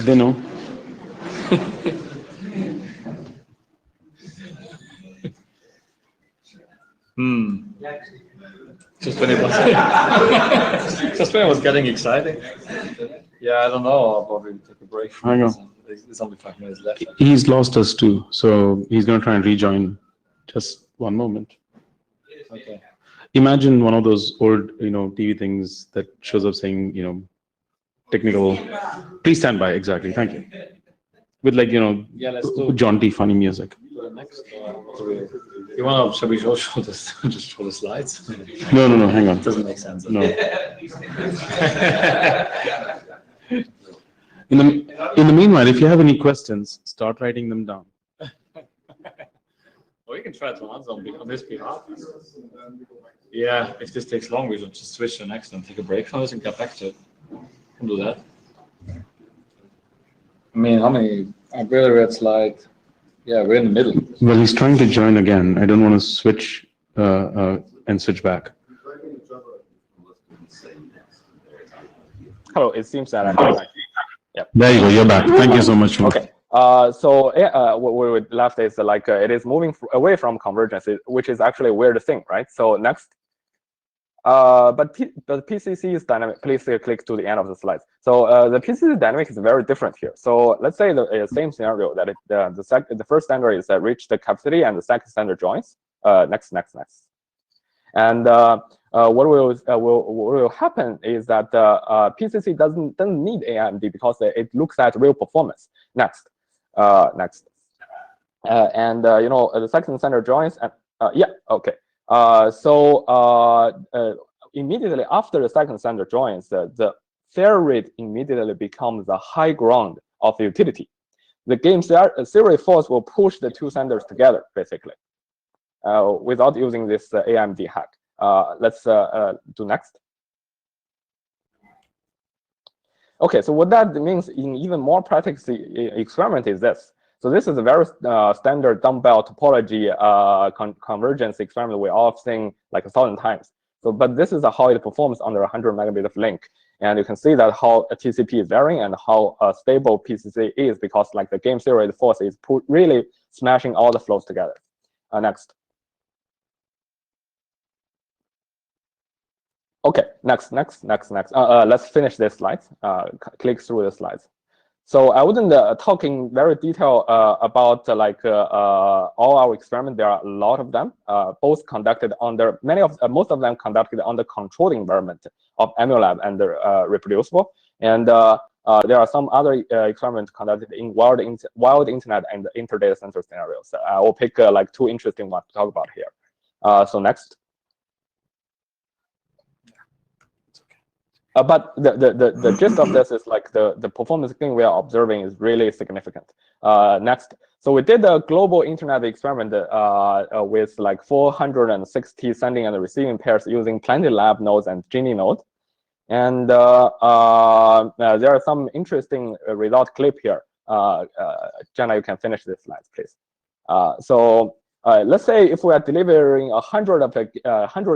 They know. Just when it was getting exciting. Yeah, I don't know. I'll probably take a break. I know. There's only 5 minutes left. He's lost us too, so he's going to try and rejoin. Just one moment. Okay. Imagine one of those old, TV things that shows up saying, technical. Please stand by. Exactly. Thank you. With Yeah, let's do jaunty, funny music. the next. You want to, shall we show this, just show the slides? No, hang on. Doesn't make sense. No. In the meanwhile, if you have any questions, start writing them down. Or you can try to answer on this behalf. Yeah, if this takes long, we should just switch to the next and take a break from this and get back to it. Can do that. I mean, how many? I'm really red slide. Yeah, we're in the middle. Well, he's trying to join again. I don't want to switch and switch back. Hello, it seems that I'm back. There you go. You're back. Thank you so much. Okay. So what we left is like it is moving away from convergence, which is actually a weird thing, right? So next. But PCC is dynamic. Please click to the end of the slides. So the PCC dynamic is very different here. So let's say the same scenario that the first standard is reach the capacity and the second standard joins. Next. And what will happen is that PCC doesn't need AMD because it looks at real performance. Next. And the second standard joins and yeah, okay. Immediately after the second standard joins, the fair rate immediately becomes the high ground of the utility. The game theory force will push the two standards together, basically, without using this AMD hack. Let's do next. Okay, so what that means in even more practical experiment is this. So this is a very standard dumbbell topology convergence experiment we all have seen like 1,000 times. So, but this is how it performs under 100 megabit of link. And you can see that how a TCP is varying and how stable PCC is because like the game theory force is really smashing all the flows together. Next. Okay, next. Let's finish this slide. Click through the slides. So I wouldn't talking very detail about all our experiments. There are a lot of them, both conducted under most of them conducted under controlled environment of Emulab and reproducible. And there are some other experiments conducted in wild internet and inter-data center scenarios. I will pick like two interesting ones to talk about here. So next. But the gist of this is like the performance gain we are observing is really significant. Next, so we did a global internet experiment with like 460 sending and receiving pairs using Plenty Lab nodes and Genie node. And there are some interesting result clip here. Jenna, you can finish this slide, please. So let's say if we are delivering 100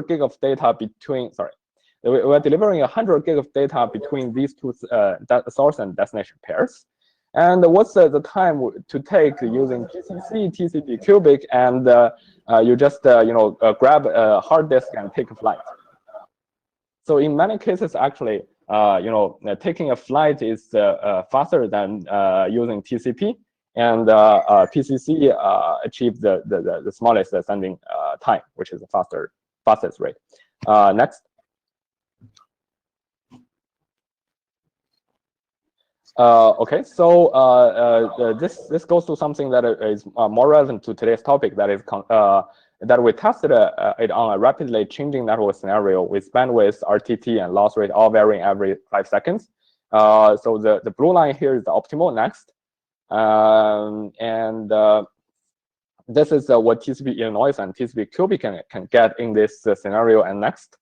gig of data between, we're delivering 100 gig of data between these two source and destination pairs. And what's the time to take using GCC, TCP cubic, and you just grab a hard disk and take a flight. So in many cases, actually, taking a flight is faster than using TCP, and PCC achieves the smallest sending time, which is the fastest rate. Next. Okay, so this goes to something that is more relevant to today's topic. That is that we tested it on a rapidly changing network scenario with bandwidth, RTT, and loss rate all varying every 5 seconds. So the blue line here is the optimal. Next, and this is what TCP Illinois and TCP cubic can get in this scenario. And next.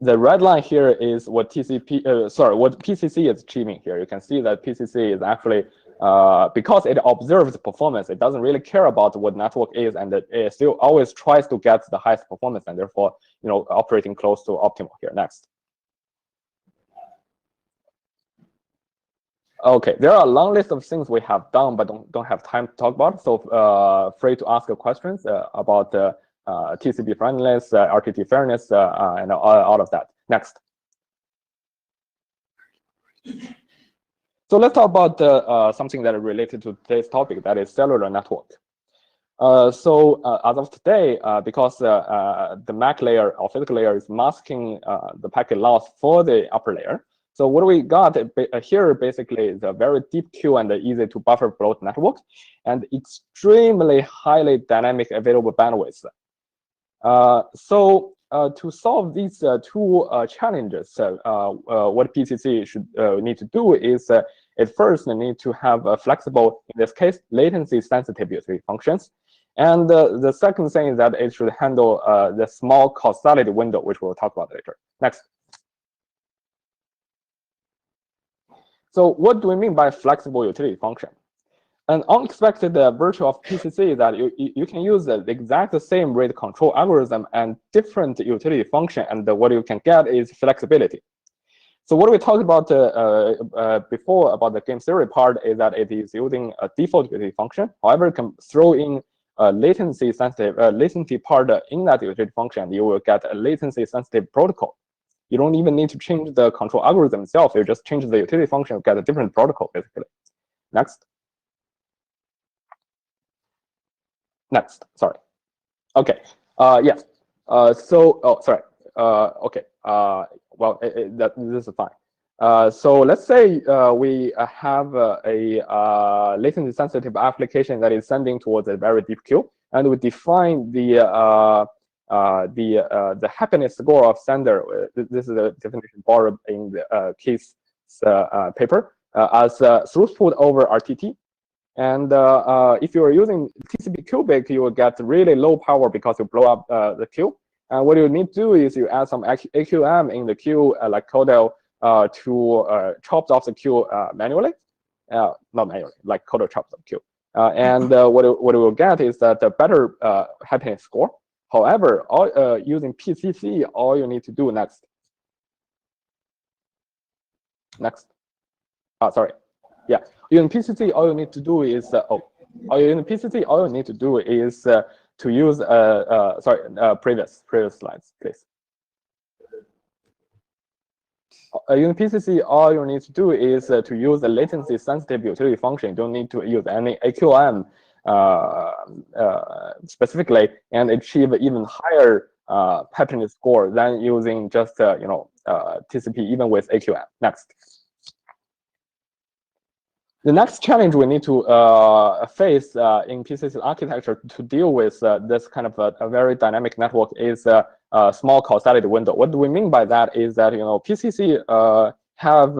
The red line here is what what PCC is achieving here. You can see that PCC is actually, because it observes performance, it doesn't really care about what network is, and it still always tries to get the highest performance, and therefore, operating close to optimal here. Next. Okay, there are a long list of things we have done, but don't have time to talk about. So free to ask questions about TCP friendliness, RTT fairness, and all of that. Next. So let's talk about something that is related to today's topic, that is cellular network. So as of today, because the MAC layer or physical layer is masking the packet loss for the upper layer, So what we got here basically is a very deep queue and easy to buffer float network, and extremely highly dynamic available bandwidth. To solve these two challenges, what PCC should need to do is it first need to have a flexible, in this case, latency sensitive utility functions. And the second thing is that it should handle the small causality window, which we'll talk about later. Next. So what do we mean by flexible utility function? An unexpected virtue of PCC is that you can use the exact same rate control algorithm and different utility function, and what you can get is flexibility. So what we talked about before about the game theory part is that it is using a default utility function. However, you can throw in a latency part in that utility function, and you will get a latency sensitive protocol. You don't even need to change the control algorithm itself. You just change the utility function, you get a different protocol basically. Next. Next, sorry. Okay, yes. Okay, well, this is fine. So let's say we have a latency sensitive application that is sending towards a very deep queue, and we define the happiness score of sender. This is a definition borrowed in the case paper as throughput over RTT. And if you are using TCP cubic, you will get really low power because you blow up the queue. And what you need to do is you add some AQM in the queue, like Codel, to chop off the queue manually. Not manually, like Codel chops the queue. And what you will get is that the better happiness score. However, using PCC, all you need to do next. Sorry. Yeah. Using PCC, all you need to do is to use previous slides, please. Using PCC, all you need to do is to use the latency sensitive utility function. You don't need to use any AQM specifically, and achieve even higher happiness score than using just TCP even with AQM. Next. The next challenge we need to face in PCC architecture to deal with this kind of a very dynamic network is a small causality window. What do we mean by that is that PCC have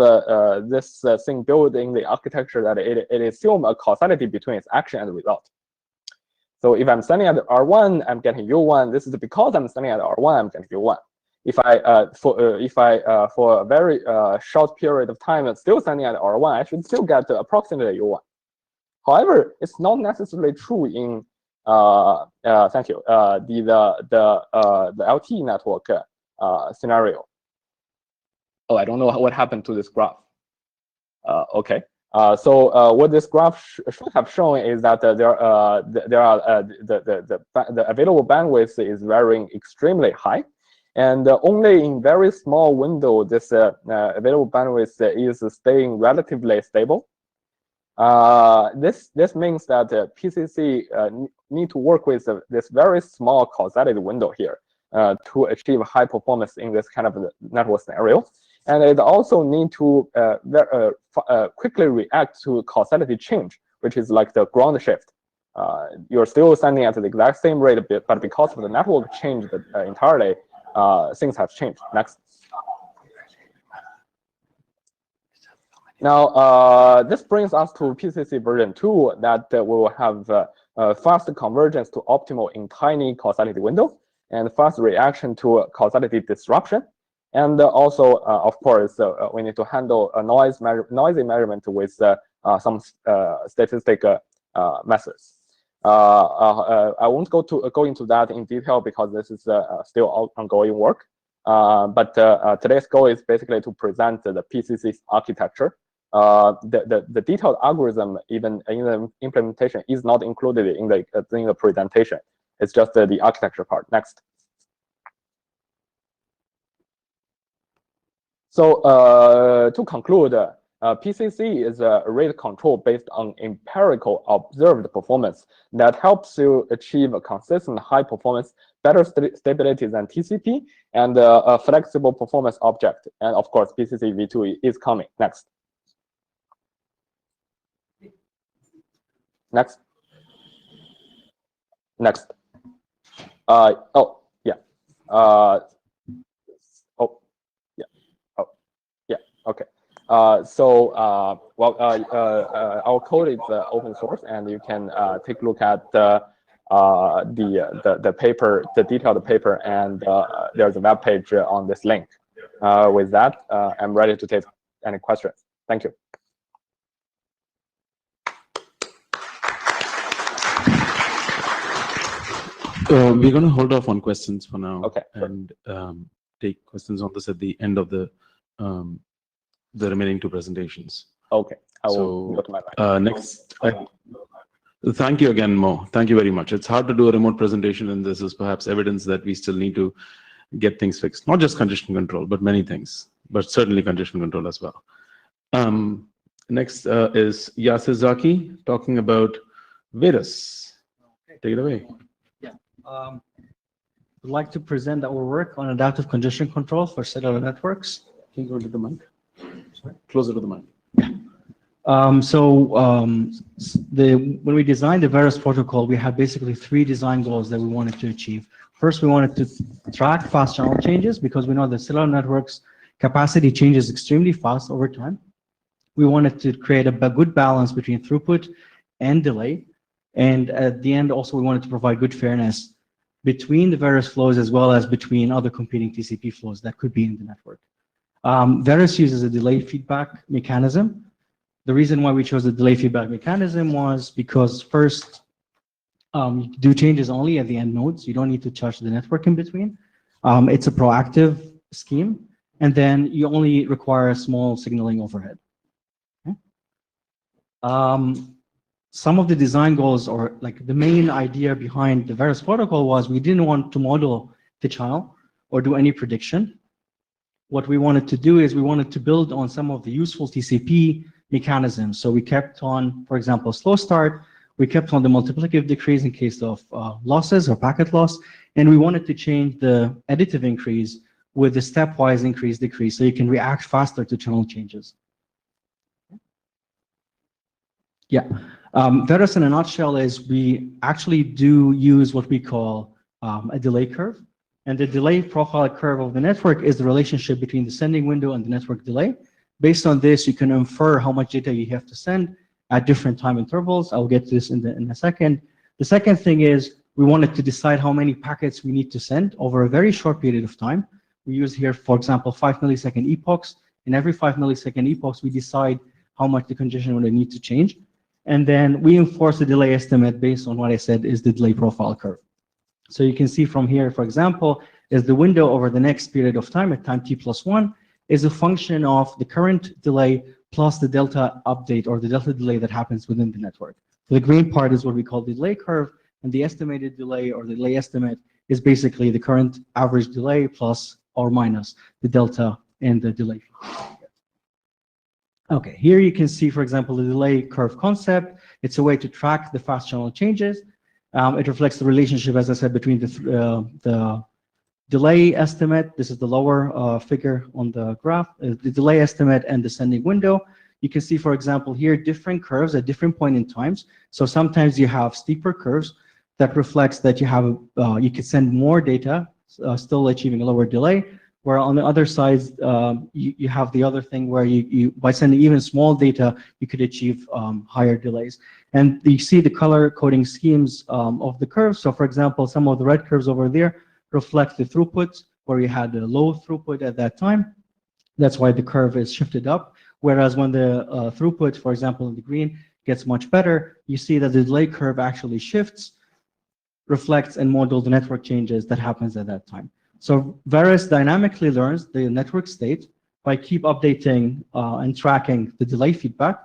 this thing built in the architecture that it assumes a causality between its action and result. So if I'm standing at R1, I'm getting U1. This is because I'm standing at R1, I'm getting U1. If I for a very short period of time still standing at R1, I should still get approximately U1. However, it's not necessarily true in thank you the LTE network scenario. Oh, I don't know what happened to this graph. Okay. So what this graph should have shown is that the available bandwidth is varying extremely high. And only in very small window, this available bandwidth is staying relatively stable. This means that PCC need to work with this very small causality window here to achieve high performance in this kind of network scenario. And it also need to quickly react to causality change, which is like the ground shift. You're still standing at the exact same rate, but because of the network change entirely, things have changed. Next. Now, this brings us to PCC version 2 that will have fast convergence to optimal in tiny causality window and fast reaction to causality disruption. And also, of course, we need to handle a noisy measurement with some statistic methods. I won't go into that in detail because this is still ongoing work. But today's goal is basically to present the PCC architecture. The detailed algorithm, even in the implementation, is not included in the presentation. It's just the architecture part. Next. So to conclude, PCC is a rate control based on empirical observed performance that helps you achieve a consistent high performance better stability than TCP, and a flexible performance object. And of course, BCC v2 is coming next. Next. Next. Oh, yeah. Oh, yeah. Oh, yeah. Okay. So, our code is open source, and you can take a look at the paper, the detailed paper, and there's a web page on this link. With that, I'm ready to take any questions. Thank you. We're going to hold off on questions for now. Okay. And take questions on this at the end of the remaining two presentations. Okay. I will So, go to my right. Next, thank you again, Mo. Thank you very much. It's hard to do a remote presentation, and this is perhaps evidence that we still need to get things fixed. Not just congestion control, but many things, but certainly congestion control as well. Next is Yasir Zaki talking about Virus. Take it away. Would like to present our work on adaptive congestion control for cellular networks. Can you go to the mic? Sorry? Closer to the mic. When we designed the Virus protocol, we had basically 3 design goals that we wanted to achieve. First, we wanted to track fast channel changes because we know the cellular networks capacity changes extremely fast over time. We wanted to create a good balance between throughput and delay. And at the end, also, we wanted to provide good fairness between the various flows as well as between other competing TCP flows that could be in the network. Virus uses a delay feedback mechanism. The reason why we chose the delay feedback mechanism was because first, you do changes only at the end nodes. You don't need to charge the network in between. It's a proactive scheme. And then you only require a small signaling overhead. Okay? Some of the design goals, or like the main idea behind the Virus protocol, was we didn't want to model the channel or do any prediction. What we wanted to do is we wanted to build on some of the useful TCP mechanisms. So we kept on, for example, slow start. We kept on the multiplicative decrease in case of losses or packet loss. And we wanted to change the additive increase with the stepwise increase decrease so you can react faster to channel changes. Yeah. Virus in a nutshell is we actually do use what we call a delay curve. And the delay profile curve of the network is the relationship between the sending window and the network delay. Based on this, you can infer how much data you have to send at different time intervals. I'll get to this in a second. The second thing is we wanted to decide how many packets we need to send over a very short period of time. We use here, for example, 5 millisecond epochs. In every 5 millisecond epochs, we decide how much the congestion would need to change. And then we enforce the delay estimate based on what I said is the delay profile curve. So you can see from here, for example, is the window over the next period of time at time t+1 is a function of the current delay plus the delta update or the delta delay that happens within the network. So the green part is what we call the delay curve, and the estimated delay or the delay estimate is basically the current average delay plus or minus the delta and the delay. Okay, here you can see, for example, the delay curve concept. It's a way to track the fast channel changes. It reflects the relationship, as I said, between the delay estimate. This is the lower figure on the graph, the delay estimate and the sending window. You can see, for example, here different curves at different point in times. So sometimes you have steeper curves that reflects that you have you can send more data, still achieving a lower delay. Where on the other side, you have the other thing where you by sending even small data, you could achieve higher delays. And you see the color coding schemes of the curves. So for example, some of the red curves over there reflect the throughput, where you had a low throughput at that time. That's why the curve is shifted up. Whereas when the throughput, for example, in the green gets much better, you see that the delay curve actually shifts, reflects and models the network changes that happens at that time. So Virus dynamically learns the network state by keep updating and tracking the delay feedback.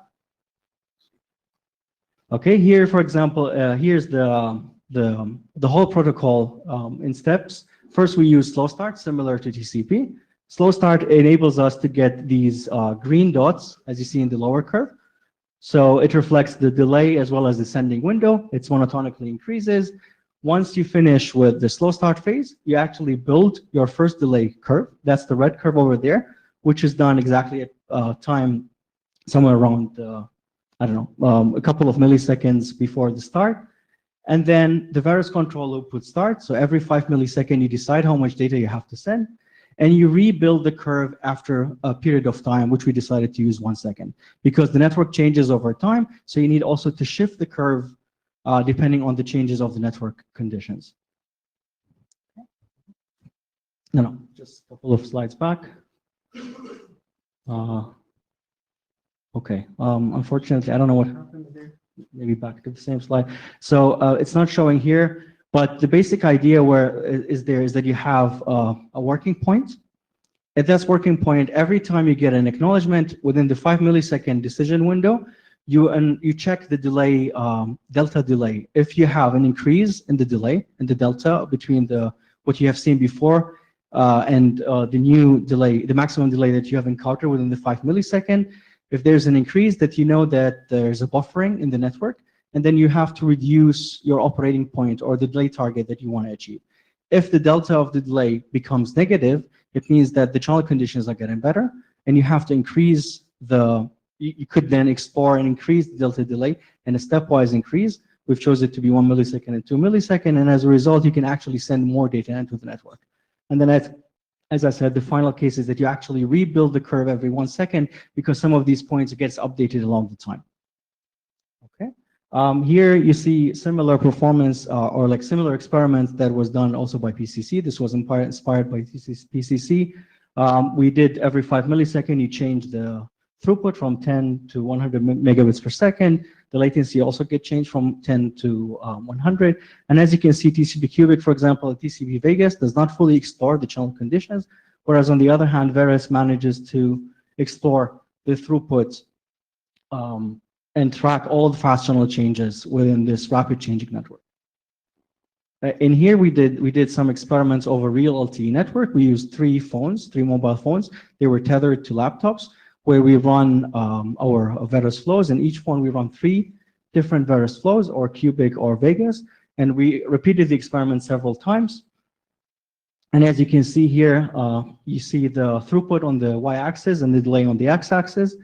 Okay, here, for example, here's the whole protocol in steps. First, we use slow start, similar to TCP. Slow start enables us to get these green dots, as you see in the lower curve. So it reflects the delay as well as the sending window. It's monotonically increases. Once you finish with the slow start phase, you actually build your first delay curve. That's the red curve over there, which is done exactly at time somewhere around, I don't know, a couple of milliseconds before the start. And then the various control loop would start. So every 5 milliseconds, you decide how much data you have to send. And you rebuild the curve after a period of time, which we decided to use 1 second, because the network changes over time. So you need also to shift the curve depending on the changes of the network conditions. No, just a couple of slides back. Okay, unfortunately, I don't know what happened there. Maybe back to the same slide. So it's not showing here, but the basic idea is that you have a working point. At this working point, every time you get an acknowledgement within the 5 millisecond decision window, you check the delay, delta delay. If you have an increase in the delay, in the delta between what you have seen before and the new delay, the maximum delay that you have encountered within the 5 millisecond, if there's an increase, that you know that there's a buffering in the network, and then you have to reduce your operating point or the delay target that you want to achieve. If the delta of the delay becomes negative, it means that the channel conditions are getting better, and you have to increase you could then explore and increase the delta delay and a stepwise increase. We've chosen it to be 1 millisecond and 2 millisecond, and as a result, you can actually send more data into the network. And then as I said, the final case is that you actually rebuild the curve every 1 second because some of these points gets updated along the time. Okay. Here you see similar performance or like similar experiments that was done also by PCC. This was inspired by PCC. We did every 5 millisecond, you change the throughput from 10 to 100 megabits per second. The latency also get changed from 10 to 100. And as you can see, TCP/Cubic, for example, TCP Vegas does not fully explore the channel conditions, whereas on the other hand, Veris manages to explore the throughput and track all the fast channel changes within this rapid changing network. In here, we did some experiments over real LTE network. We used 3 mobile phones. They were tethered to laptops, where we run our Veris flows. And each phone, we run 3 different Veris flows, or Cubic or Vegas. And we repeated the experiment several times. And as you can see here, you see the throughput on the y-axis and the delay on the x-axis.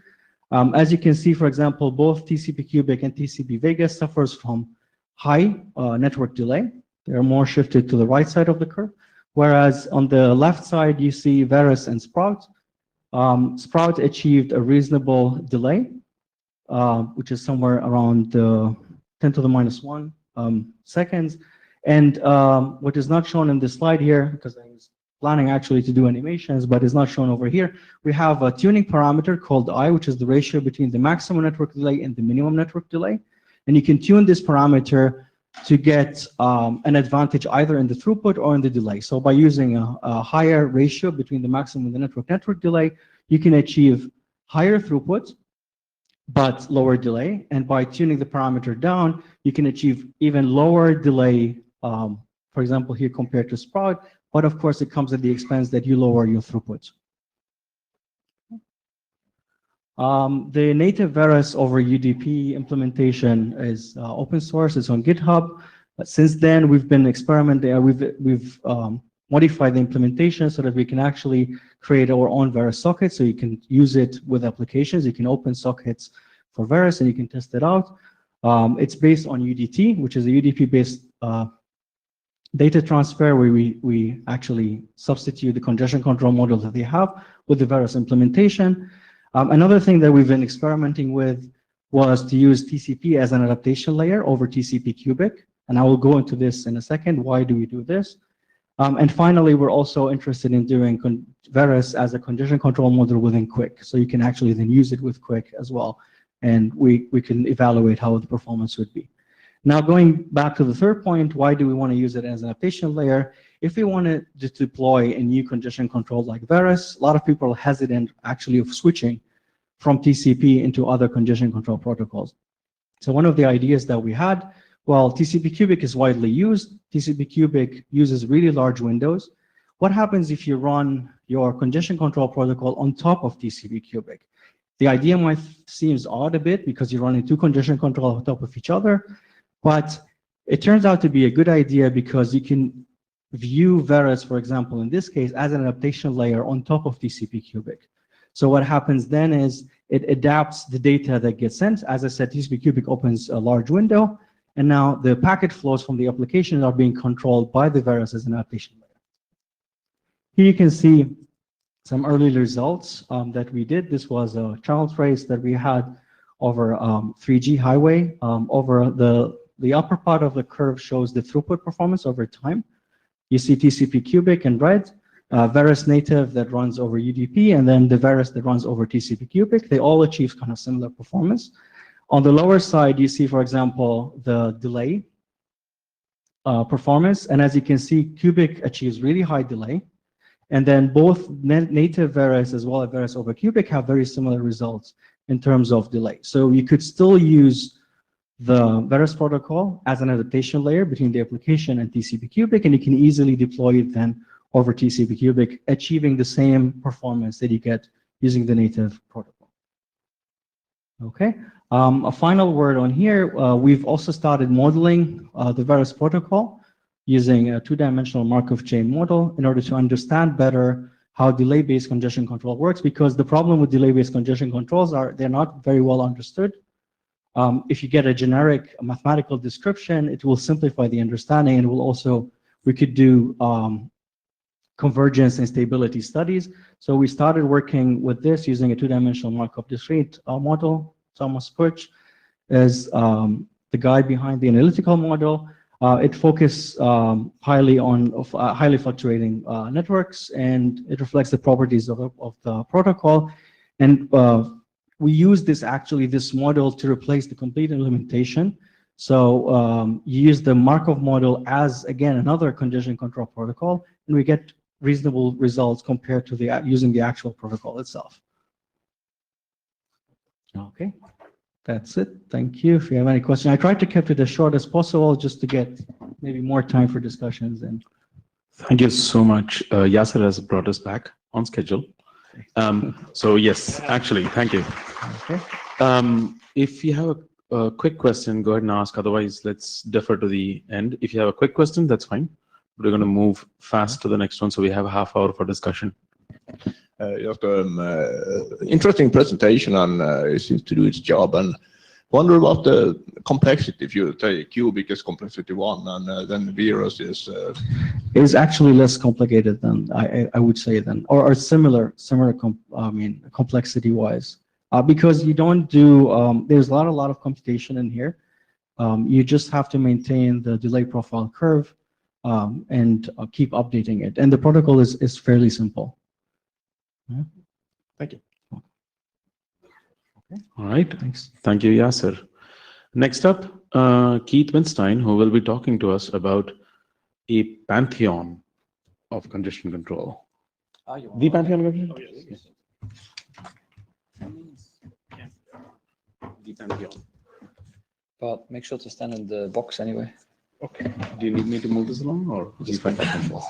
As you can see, for example, both TCP/Cubic and TCP Vegas suffers from high network delay. They're more shifted to the right side of the curve. Whereas on the left side, you see Veris and Sprout. Sprout achieved a reasonable delay, which is somewhere around 10 to the minus 1 seconds. And what is not shown in this slide here, because I was planning actually to do animations, but it's not shown over here, we have a tuning parameter called I, which is the ratio between the maximum network delay and the minimum network delay. And you can tune this parameter to get an advantage either in the throughput or in the delay. So by using a higher ratio between the maximum and the network delay, you can achieve higher throughput, but lower delay. And by tuning the parameter down, you can achieve even lower delay, for example, here compared to Sprout. But of course, it comes at the expense that you lower your throughput. The native Veris over UDP implementation is open source. It's on GitHub. But since then, we've been experimenting. We've modified the implementation so that we can actually create our own Veris socket. So you can use it with applications. You can open sockets for Veris and you can test it out. It's based on UDT, which is a UDP-based data transfer where we actually substitute the congestion control model that they have with the Veris implementation. Another thing that we've been experimenting with was to use TCP as an adaptation layer over TCP/Cubic. And I will go into this in a second. Why do we do this? And finally, we're also interested in doing Veris as a congestion control model within Quick. So you can actually then use it with Quick as well. And we can evaluate how the performance would be. Now, going back to the third point, why do we want to use it as an adaptation layer? If we wanted to deploy a new congestion control like Veris, a lot of people are hesitant actually of switching from TCP into other congestion control protocols. So one of the ideas that we had, well, TCP/Cubic is widely used. TCP/Cubic uses really large windows. What happens if you run your congestion control protocol on top of TCP/Cubic? The idea might seem odd a bit because you're running 2 congestion control on top of each other, but It turns out to be a good idea because you can view Verus, for example, in this case, as an adaptation layer on top of TCP/cubic. So what happens then is it adapts the data that gets sent. As I said, TCP/cubic opens a large window, and now the packet flows from the application are being controlled by the Verus as an adaptation layer. Here you can see some early results that we did. This was a channel trace that we had over 3G highway. Over the upper part of the curve shows the throughput performance over time. You see TCP/cubic in red, Verus native that runs over UDP, and then the Verus that runs over TCP/cubic. They all achieve kind of similar performance. On the lower side, you see, for example, the delay performance. And as you can see, cubic achieves really high delay. And then both native Verus as well as Verus over cubic have very similar results in terms of delay. So you could still use the Verus protocol as an adaptation layer between the application and TCP/cubic, and you can easily deploy it then over TCP/cubic, achieving the same performance that you get using the native protocol. Okay. A final word on here. We've also started modeling the Verus protocol using a two-dimensional Markov chain model in order to understand better how delay-based congestion control works, because the problem with delay-based congestion controls are they're not very well understood. If you get a generic mathematical description, it will simplify the understanding, and will also, we could do convergence and stability studies. So we started working with this using a two-dimensional Markov discrete model. Thomas Putsch is the guy behind the analytical model. It focuses highly on highly fluctuating networks, and it reflects the properties of the protocol. And we use this model to replace the complete implementation. So you use the Markov model as, again, another congestion control protocol, and we get reasonable results compared to using the actual protocol itself. Okay, that's it. Thank you. If you have any questions, I tried to keep it as short as possible just to get maybe more time for discussions. And Thank you so much. Yasser has brought us back on schedule. So yes, actually, thank you. okay. If you have a quick question, go ahead and ask. Otherwise, let's defer to the end. If you have a quick question, that's fine. We're going to move fast to the next one, so we have a half hour for discussion. Just interesting presentation, and it seems to do its job. And wonder about the complexity. If you take cubic is complexity 1, and then Verus is actually less complicated than I would say or similar complexity wise, because you don't do there's a lot of computation in here. You just have to maintain the delay profile curve and keep updating it, and the protocol is fairly simple. Yeah. Thank you. Okay. All right. Thanks. Thank you, Yasser. Next up, Keith Winstein, who will be talking to us about a pantheon of congestion control. The pantheon of congestion control? Yes. The pantheon. But make sure to stand in the box anyway. Okay. Do you need me to move this along, or just find that control?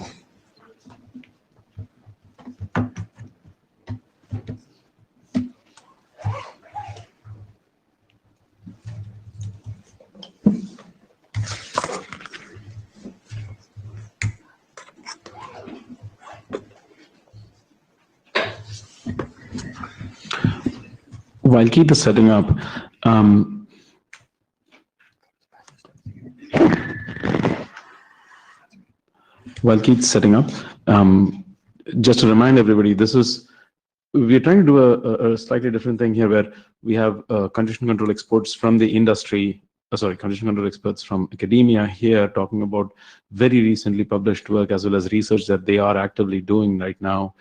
While Keith is setting up, just to remind everybody, we're trying to do a slightly different thing here, where we have congestion control experts from the industry, congestion control experts from academia here talking about very recently published work as well as research that they are actively doing right now.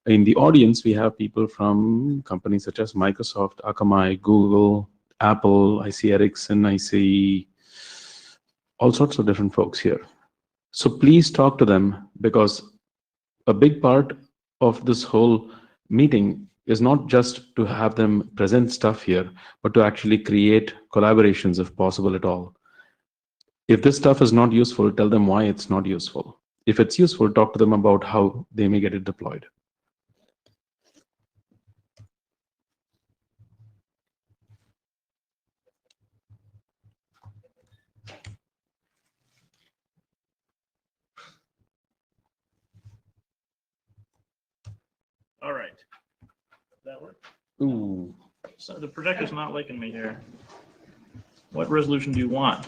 In the audience, we have people from companies such as Microsoft, Akamai, Google, Apple. I see Ericsson, I see all sorts of different folks here. So please talk to them, because a big part of this whole meeting is not just to have them present stuff here, but to actually create collaborations if possible at all. If this stuff is not useful, tell them why it's not useful. If it's useful, talk to them about how they may get it deployed. that work? Ooh. So the projector's not liking me here. What resolution do you want?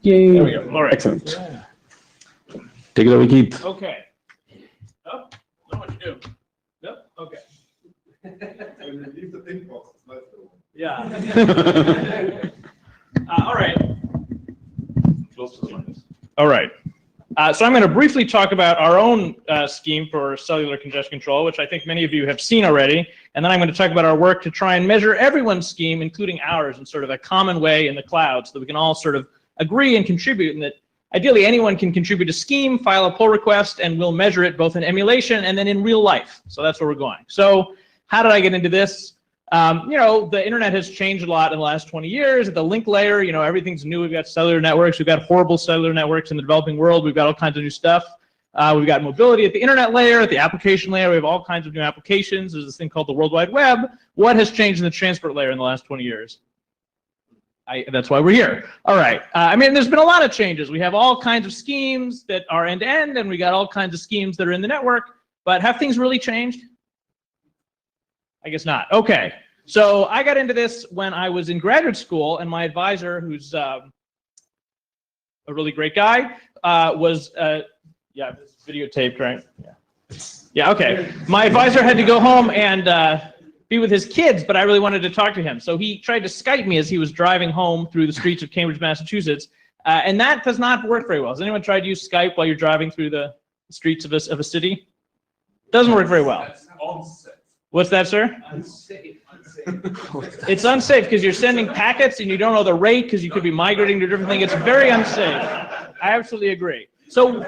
Yay. There we go. All right. Excellent. Take it away, Keith. Okay. Oh, know what you do. Yep. Okay. Leave the pink box. Yeah. All right. Close to the lines. All right. So I'm going to briefly talk about our own scheme for cellular congestion control, which I think many of you have seen already. And then I'm going to talk about our work to try and measure everyone's scheme, including ours, in sort of a common way in the cloud so that we can all sort of agree and contribute, and that ideally anyone can contribute a scheme, file a pull request, and we'll measure it both in emulation and then in real life. So that's where we're going. So how did I get into this? You know, the internet has changed a lot in the last 20 years. At the link layer, you know, everything's new. We've got cellular networks. We've got horrible cellular networks in the developing world. We've got all kinds of new stuff. We've got mobility at the internet layer, at the application layer. We have all kinds of new applications. There's this thing called the World Wide Web. What has changed in the transport layer in the last 20 years? That's why we're here. All right. I mean, there's been a lot of changes. We have all kinds of schemes that are end-to-end, and we got all kinds of schemes that are in the network. But have things really changed? I guess not. Okay. So I got into this when I was in graduate school, and my advisor, who's a really great guy, was yeah, it's videotaped, right? Yeah. Yeah. Okay. My advisor had to go home and be with his kids, but I really wanted to talk to him. So he tried to Skype me as he was driving home through the streets of Cambridge, Massachusetts, and that does not work very well. Has anyone tried to use Skype while you're driving through the streets of a city? Doesn't work very well. What's that, sir? Unsafe. It's unsafe because you're sending packets and you don't know the rate because you could be migrating to a different thing. It's very unsafe. I absolutely agree. So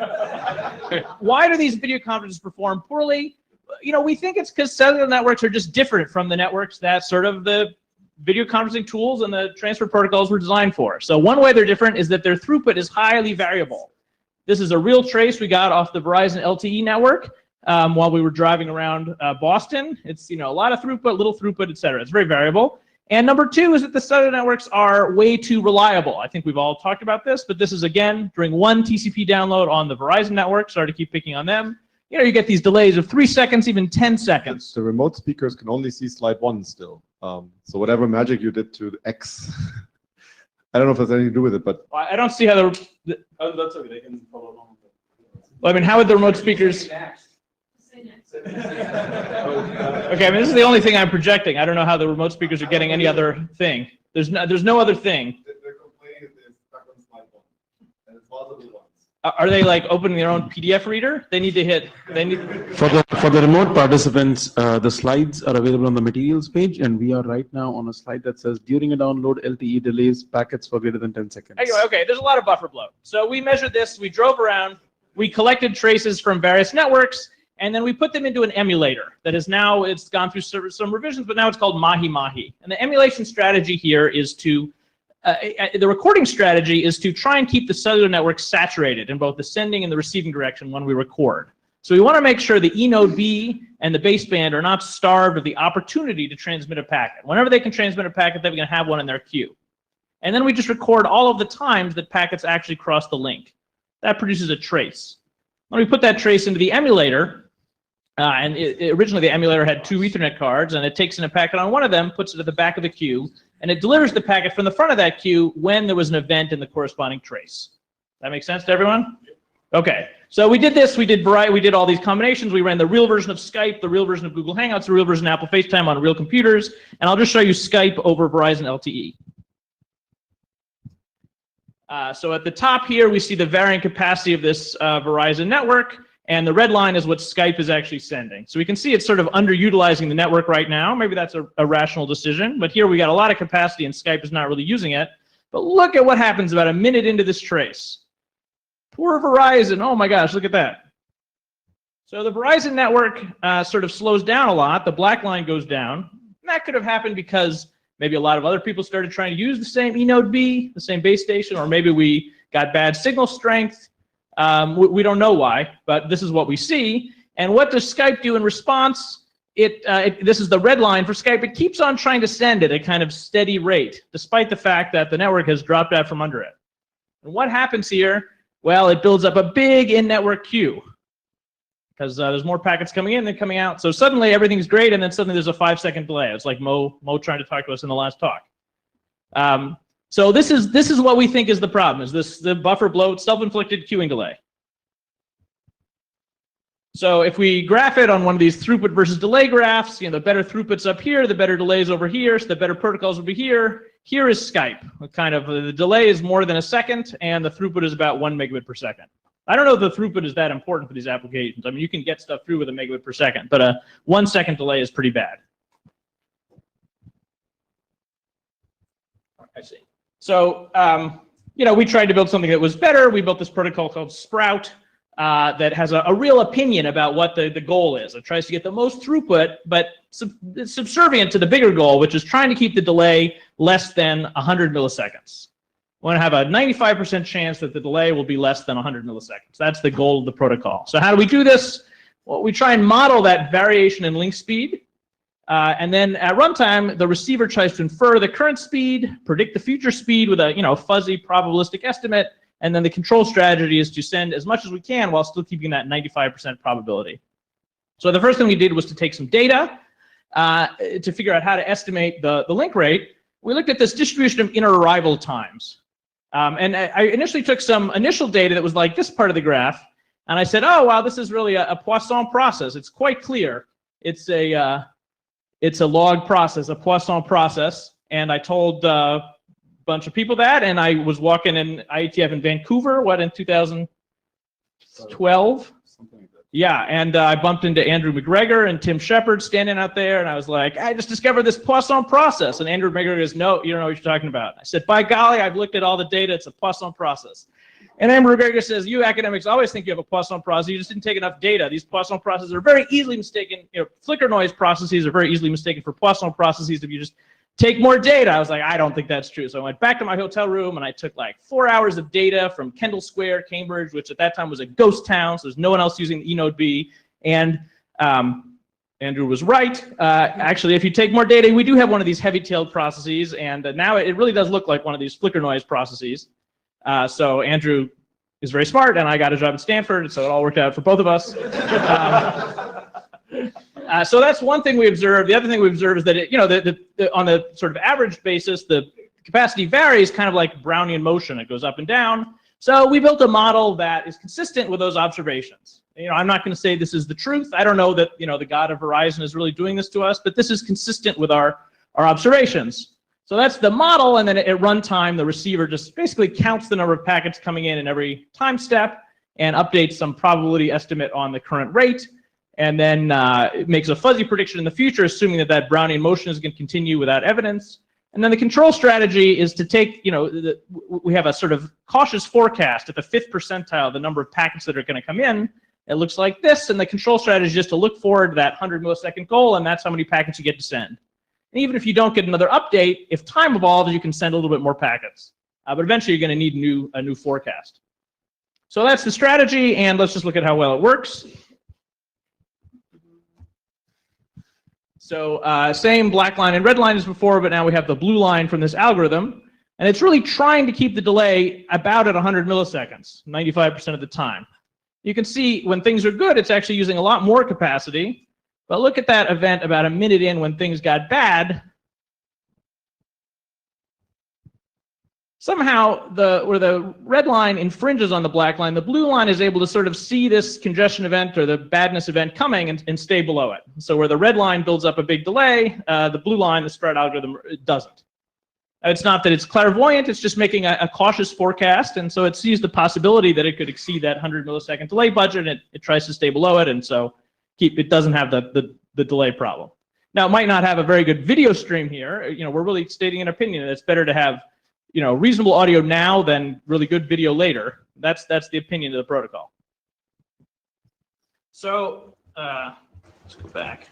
why do these video conferences perform poorly? You know, we think it's because cellular networks are just different from the networks that sort of the video conferencing tools and the transfer protocols were designed for. So one way they're different is that their throughput is highly variable. This is a real trace we got off the Verizon LTE network while we were driving around Boston. It's, you know, a lot of throughput, little throughput, et cetera. It's very variable. And number two is that the cellular networks are way too reliable. I think we've all talked about this, but this is, again, during one TCP download on the Verizon network. Sorry to keep picking on them. You know, you get these delays of 3 seconds, even 10 seconds. The remote speakers can only see slide 1 still. So whatever magic you did to the X, I don't know if there's anything to do with it, but I don't see how the Oh, that's okay. They can follow along. well, I mean, how would the remote speakers? Okay, I mean, this is the only thing I'm projecting. I don't know how the remote speakers are getting any other thing. There's no other thing. they're complaining that they're stuck on slide 1, and it's possibly once. Are they like opening their own PDF reader? They need to hit. They need. For the remote participants, the slides are available on the materials page, and we are right now on a slide that says during a download, LTE delays packets for greater than 10 seconds. Anyway, okay, there's a lot of buffer bloat. So we measured this. We drove around. We collected traces from various networks, and then we put them into an emulator that is now, it's gone through some revisions, but now it's called Mahi Mahi. And the emulation strategy here is to, the recording strategy is to try and keep the cellular network saturated in both the sending and the receiving direction when we record. So we want to make sure the E node B and the baseband are not starved of the opportunity to transmit a packet. Whenever they can transmit a packet, they're going to have one in their queue. And then we just record all of the times that packets actually cross the link. That produces a trace. When we put that trace into the emulator, and originally the emulator had 2 Ethernet cards, and it takes in a packet on one of them, puts it at the back of the queue, and it delivers the packet from the front of that queue when there was an event in the corresponding trace. That make sense to everyone? Okay, so we did this, we did all these combinations. We ran the real version of Skype, the real version of Google Hangouts, the real version of Apple FaceTime on real computers, and I'll just show you Skype over Verizon LTE. So at the top here, we see the varying capacity of this Verizon network, and the red line is what Skype is actually sending. So we can see it's sort of underutilizing the network right now. Maybe that's a rational decision, but here we got a lot of capacity and Skype is not really using it. But look at what happens about a minute into this trace. Poor Verizon, oh my gosh, look at that. So the Verizon network sort of slows down a lot. The black line goes down. And that could have happened because maybe a lot of other people started trying to use the same E node B, the same base station, or maybe we got bad signal strength. We don't know why, but this is what we see. And what does Skype do in response? This is the red line for Skype. It keeps on trying to send at a kind of steady rate, despite the fact that the network has dropped out from under it. And what happens here? Well, it builds up a big in-network queue because there's more packets coming in than coming out. So suddenly everything's great, and then suddenly there's a 5-second delay. It's like Mo trying to talk to us in the last talk. So this is what we think is the problem, is the buffer bloat, self-inflicted queuing delay. So if we graph it on one of these throughput versus delay graphs, the better throughput's up here, the better delays over here, so the better protocols will be here. Here is Skype. The delay is more than a second, and the throughput is about 1 megabit per second. I don't know if the throughput is that important for these applications. I mean, you can get stuff through with a megabit per second, but a 1 second delay is pretty bad. I see. So, we tried to build something that was better. We built this protocol called Sprout that has a real opinion about what the goal is. It tries to get the most throughput, but it's subservient to the bigger goal, which is trying to keep the delay less than 100 milliseconds. We want to have a 95% chance that the delay will be less than 100 milliseconds. That's the goal of the protocol. So how do we do this? Well, we try and model that variation in link speed. And then at runtime, the receiver tries to infer the current speed, predict the future speed with a fuzzy probabilistic estimate, and then the control strategy is to send as much as we can while still keeping that 95% probability. So the first thing we did was to take some data to figure out how to estimate the link rate. We looked at this distribution of inter-arrival times. And I initially took some initial data that was like this part of the graph, and I said, oh, wow, this is really a Poisson process. It's quite clear. It's a log process, a Poisson process, and I told a bunch of people that, and I was walking in IETF in Vancouver, in 2012? Something like that. Yeah, and I bumped into Andrew McGregor and Tim Shepard standing out there, and I was like, I just discovered this Poisson process, and Andrew McGregor goes, no, you don't know what you're talking about. I said, by golly, I've looked at all the data, it's a Poisson process. And Andrew McGregor says, you academics always think you have a Poisson process, you just didn't take enough data. These Poisson processes are very easily mistaken, flicker noise processes are very easily mistaken for Poisson processes if you just take more data. I was like, I don't think that's true. So I went back to my hotel room and I took like 4 hours of data from Kendall Square, Cambridge, which at that time was a ghost town, so there's no one else using the eNode B. And Andrew was right. Actually, if you take more data, we do have one of these heavy-tailed processes, and now it really does look like one of these flicker noise processes. So Andrew is very smart, and I got a job at Stanford, so it all worked out for both of us. So that's one thing we observed. The other thing we observed is that on the sort of average basis, the capacity varies kind of like Brownian motion. It goes up and down. So we built a model that is consistent with those observations. I'm not going to say this is the truth. I don't know that the god of Verizon is really doing this to us, but this is consistent with our observations. So that's the model, and then at runtime, the receiver just basically counts the number of packets coming in every time step and updates some probability estimate on the current rate. And then it makes a fuzzy prediction in the future, assuming that Brownian motion is going to continue without evidence. And then the control strategy is to take, we have a sort of cautious forecast at the 5th percentile, the number of packets that are going to come in. It looks like this, and the control strategy is just to look forward to that 100 millisecond goal, and that's how many packets you get to send. And even if you don't get another update, if time evolves, you can send a little bit more packets. But eventually, you're going to need a new forecast. So that's the strategy, and let's just look at how well it works. So same black line and red line as before, but now we have the blue line from this algorithm. And it's really trying to keep the delay about at 100 milliseconds, 95% of the time. You can see when things are good, it's actually using a lot more capacity. But look at that event about a minute in when things got bad. Somehow, where the red line infringes on the black line, the blue line is able to sort of see this congestion event or the badness event coming and stay below it. So where the red line builds up a big delay, the blue line, the Sprout algorithm, doesn't. It's not that it's clairvoyant, it's just making a cautious forecast, and so it sees the possibility that it could exceed that 100 millisecond delay budget, and it tries to stay below it, and so it doesn't have the delay problem. Now, it might not have a very good video stream here. We're really stating an opinion that it's better to have reasonable audio now than really good video later. That's the opinion of the protocol. So let's go back.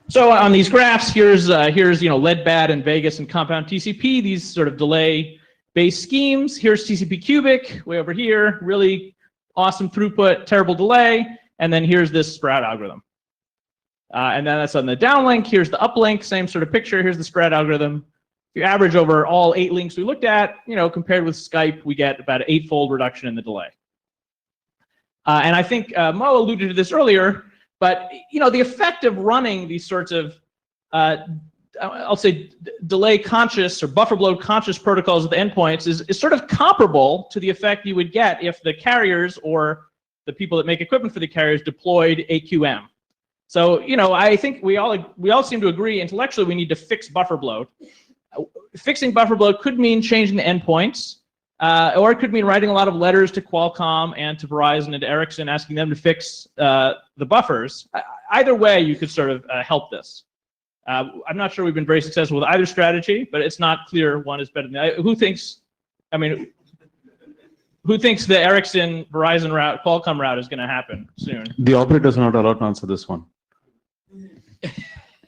So on these graphs, here's lead bad and Vegas and compound TCP, these sort of delay-based schemes. Here's TCP cubic way over here, really awesome throughput, terrible delay, and then here's this Sprout algorithm. And then that's on the downlink. Here's the uplink, same sort of picture. Here's the Sprout algorithm. If you average over all 8 links we looked at, compared with Skype, we get about an 8-fold reduction in the delay. And I think Mo alluded to this earlier, but the effect of running these sorts of, I'll say, delay conscious or buffer bloat conscious protocols at the endpoints is sort of comparable to the effect you would get if the carriers or the people that make equipment for the carriers deployed AQM. So I think we all seem to agree intellectually we need to fix buffer bloat. Fixing buffer bloat could mean changing the endpoints. Or it could mean writing a lot of letters to Qualcomm and to Verizon and to Ericsson, asking them to fix the buffers. Either way, you could sort of help this. I'm not sure we've been very successful with either strategy, but it's not clear one is better than the other. Who thinks the Ericsson, Verizon route, Qualcomm route is going to happen soon? The operators are not allowed to answer this one.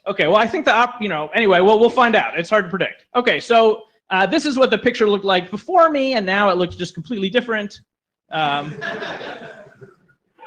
Okay, well, I think anyway, we'll find out. It's hard to predict. Okay, so this is what the picture looked like before me, and now it looks just completely different.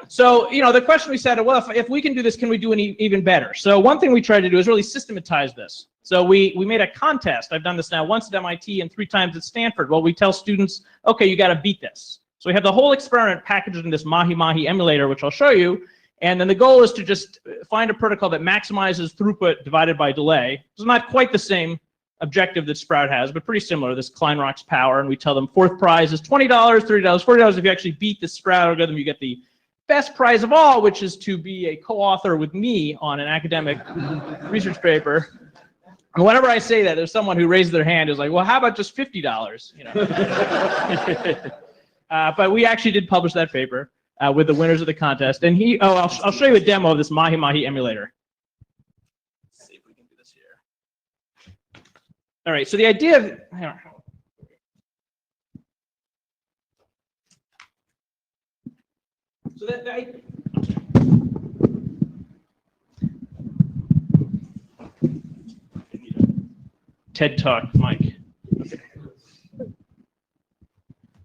So, the question we said, well, if we can do this, can we do even better? So one thing we tried to do is really systematize this. So we made a contest. I've done this now once at MIT and 3 times at Stanford. Well, we tell students, okay, you got to beat this. So we have the whole experiment packaged in this Mahi emulator, which I'll show you. And then the goal is to just find a protocol that maximizes throughput divided by delay. It's not quite the same objective that Sprout has, but pretty similar, this Kleinrock's power. And we tell them 4th prize is $20, $30, $40. If you actually beat the Sprout algorithm, you get the best prize of all, which is to be a co-author with me on an academic research paper. And whenever I say that, there's someone who raises their hand who's like, well, how about just $50? But we actually did publish that paper with the winners of the contest. And I'll show you a demo of this Mahi emulator. Let's see if we can do this here. All right, so the idea of, so that TED Talk mic. Okay.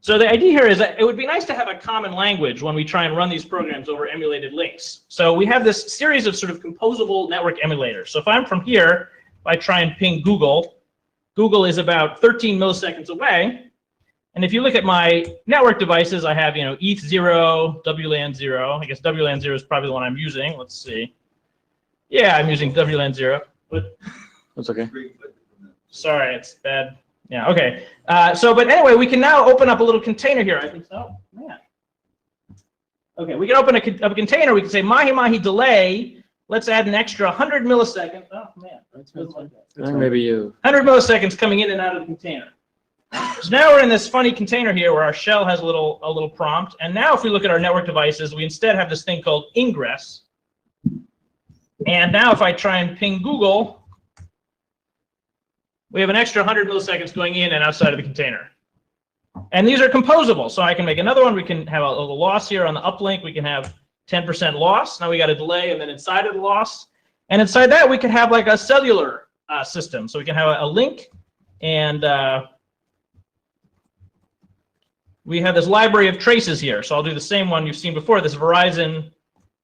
So the idea here is that it would be nice to have a common language when we try and run these programs over emulated links. So we have this series of sort of composable network emulators. So if I'm from here, if I try and ping Google, Google is about 13 milliseconds away. And if you look at my network devices, I have, ETH0, WLAN0. I guess WLAN0 is probably the one I'm using. Let's see. Yeah, I'm using WLAN0. But That's okay. sorry, it's bad. Yeah, okay. But anyway, we can now open up a little container here. I think so. Man. Okay, we can open a container. We can say Mahi delay. Let's add an extra 100 milliseconds. Oh, man. Maybe you. 100 milliseconds coming in and out of the container. So now we're in this funny container here where our shell has a little prompt. And now if we look at our network devices, we instead have this thing called ingress. And now if I try and ping Google, we have an extra 100 milliseconds going in and outside of the container. And these are composable. So I can make another one. We can have a little loss here on the uplink. We can have 10% loss. Now we got a delay and then inside of the loss. And inside that, we could have like a cellular system. So we can have a link and we have this library of traces here. So I'll do the same one you've seen before, this Verizon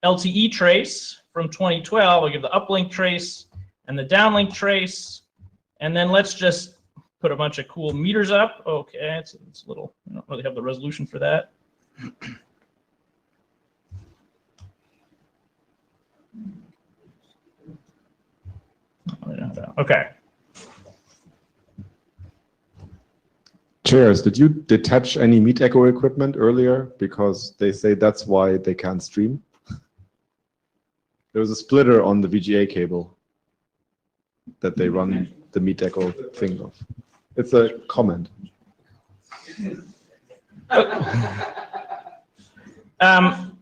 LTE trace from 2012. I'll give the uplink trace and the downlink trace. And then let's just put a bunch of cool meters up. Okay, it's a little, I don't really have the resolution for that. Okay. Chairs, did you detach any Meet Echo equipment earlier? Because they say that's why they can't stream. There was a splitter on the VGA cable that they run the Meet Echo thing off. It's a comment.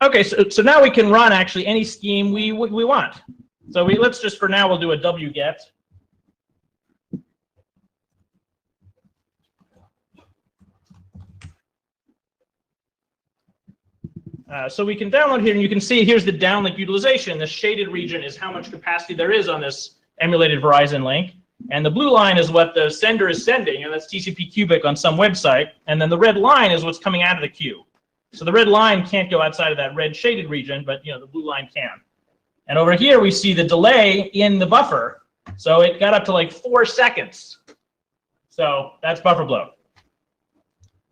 Okay, so now we can run actually any scheme we want. So let's just, for now, we'll do a wget. So we can download here, and you can see here's the downlink utilization. The shaded region is how much capacity there is on this emulated Verizon link. And the blue line is what the sender is sending, and that's TCP cubic on some website. And then the red line is what's coming out of the queue. So the red line can't go outside of that red shaded region, but the blue line can. And over here we see the delay in the buffer. So it got up to like 4 seconds. So that's buffer bloat.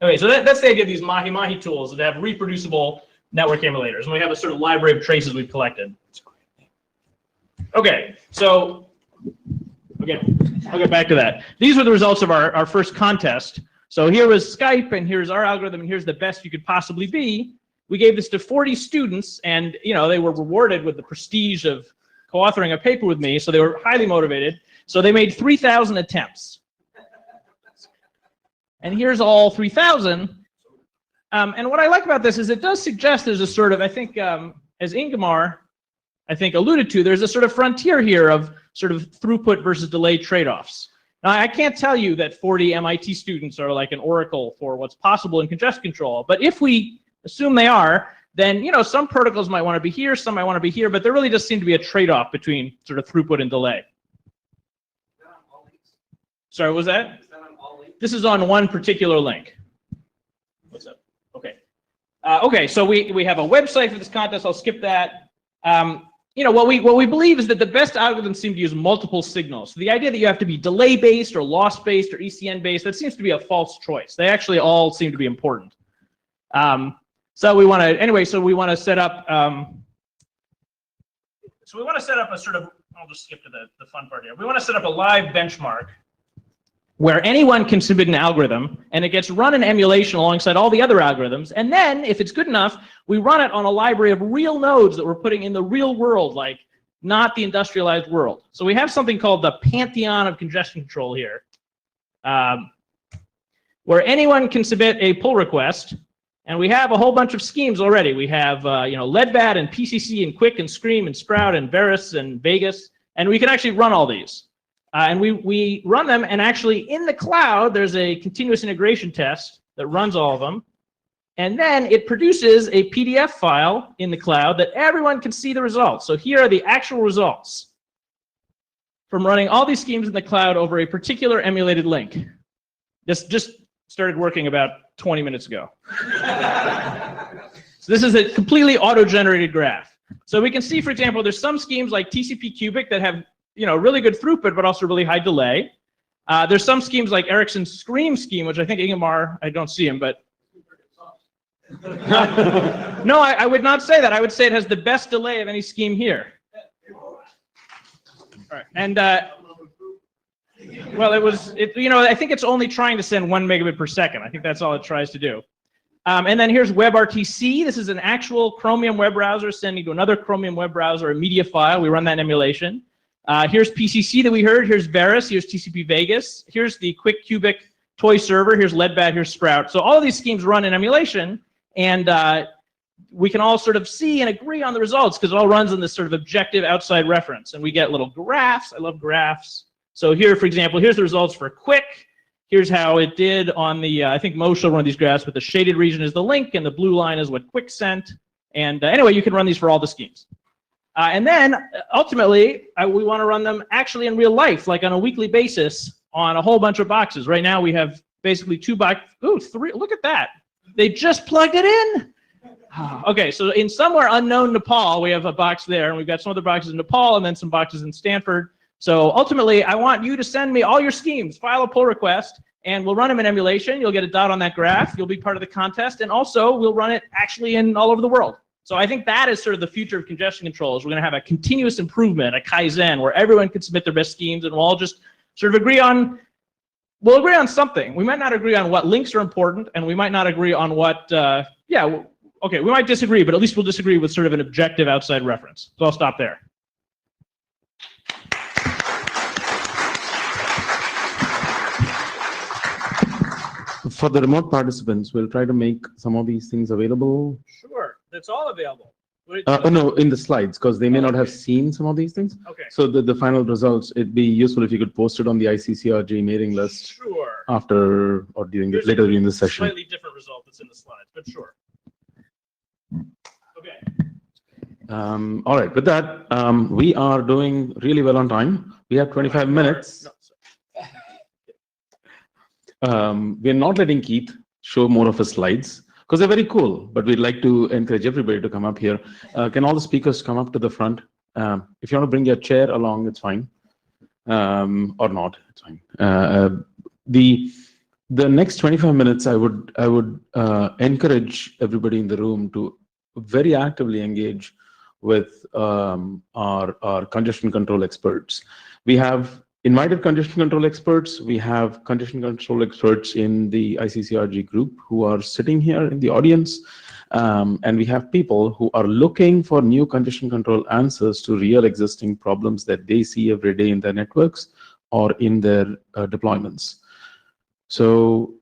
Okay, so that's the idea of these mahi-mahi tools that have reproducible network emulators. And we have a sort of library of traces we've collected. Okay, so again, I'll get back to that. These were the results of our first contest. So here was Skype, and here's our algorithm, and here's the best you could possibly be. We gave this to 40 students, and they were rewarded with the prestige of co-authoring a paper with me, so they were highly motivated. So they made 3,000 attempts. And here's all 3,000. And what I like about this is it does suggest there's a sort of, I think, as Ingemar, I think, alluded to, there's a sort of frontier here of sort of throughput versus delay trade-offs. Now, I can't tell you that 40 MIT students are like an oracle for what's possible in congestion control, but if we assume they are, then some protocols might want to be here, some might want to be here, but there really does seem to be a trade-off between sort of throughput and delay. Sorry, what was that? This is on one particular link. What's up? Okay. Okay, so we have a website for this contest. I'll skip that. What we believe is that the best algorithms seem to use multiple signals. So the idea that you have to be delay-based or loss-based or ECN-based, that seems to be a false choice. They actually all seem to be important. So we want to set up. So we want to set up a sort of. I'll just skip to the fun part here. We want to set up a live benchmark where anyone can submit an algorithm, and it gets run in emulation alongside all the other algorithms. And then, if it's good enough, we run it on a library of real nodes that we're putting in the real world, like not the industrialized world. So we have something called the pantheon of congestion control here, where anyone can submit a pull request. And we have a whole bunch of schemes already. We have Leadbat and PCC and Quick and Scream and Sprout and Veris and Vegas, and we can actually run all these. And we run them, and actually in the cloud, there's a continuous integration test that runs all of them. And then it produces a PDF file in the cloud that everyone can see the results. So here are the actual results from running all these schemes in the cloud over a particular emulated link. This just started working about 20 minutes ago. So this is a completely auto-generated graph. So we can see, for example, there's some schemes like TCP cubic that have really good throughput, but also really high delay. There's some schemes like Ericsson's Scream scheme, which I think Ingemar, I don't see him, but. No, I would not say that. I would say it has the best delay of any scheme here. All right. And, well, I think it's only trying to send 1 megabit per second. I think that's all it tries to do. And then here's WebRTC. This is an actual Chromium web browser sending to another Chromium web browser a media file. We run that in emulation. Here's PCC that we heard. Here's Veris. Here's TCP Vegas. Here's the Quick Cubic toy server. Here's Leadbat. Here's Sprout. So all of these schemes run in emulation, and we can all sort of see and agree on the results because it all runs in this sort of objective outside reference. And we get little graphs. I love graphs. So here, for example, here's the results for Quick. Here's how it did on the, I think Mo showed one of these graphs, but the shaded region is the link, and the blue line is what Quick sent. And anyway, you can run these for all the schemes. And then, ultimately, we want to run them actually in real life, like on a weekly basis on a whole bunch of boxes. Right now, we have basically 2 boxes. Ooh, 3. Look at that. They just plugged it in. Okay, so in somewhere unknown Nepal, we have a box there, and we've got some other boxes in Nepal, and then some boxes in Stanford. So ultimately, I want you to send me all your schemes, file a pull request, and we'll run them in emulation. You'll get a dot on that graph. You'll be part of the contest, and also we'll run it actually in all over the world. So I think that is sort of the future of congestion control. Is we're going to have a continuous improvement, a Kaizen, where everyone can submit their best schemes, and we'll all just sort of agree on. We'll agree on something. We might not agree on what links are important, and we might not agree on what. Okay, we might disagree, but at least we'll disagree with sort of an objective outside reference. So I'll stop there. For the remote participants, we'll try to make some of these things available. Sure, that's all available. No, in the slides, because they may not have seen some of these things. Okay. So the final results, it'd be useful if you could post it on the ICCRG mailing list. Sure. After or later during the session. Slightly different result that's in the slides, but sure. Okay. All right. With that, we are doing really well on time. We have 25 minutes. We're not letting Keith show more of his slides. because they're very cool, but we'd like to encourage everybody to come up here. Can all the speakers come up to the front? If you want to bring your chair along, it's fine. Or not, it's fine. The next 25 minutes, I would encourage everybody in the room to very actively engage with our congestion control experts. We have invited congestion control experts. We have congestion control experts in the ICCRG group who are sitting here in the audience. And we have people who are looking for new congestion control answers to real existing problems that they see every day in their networks or in their deployments. So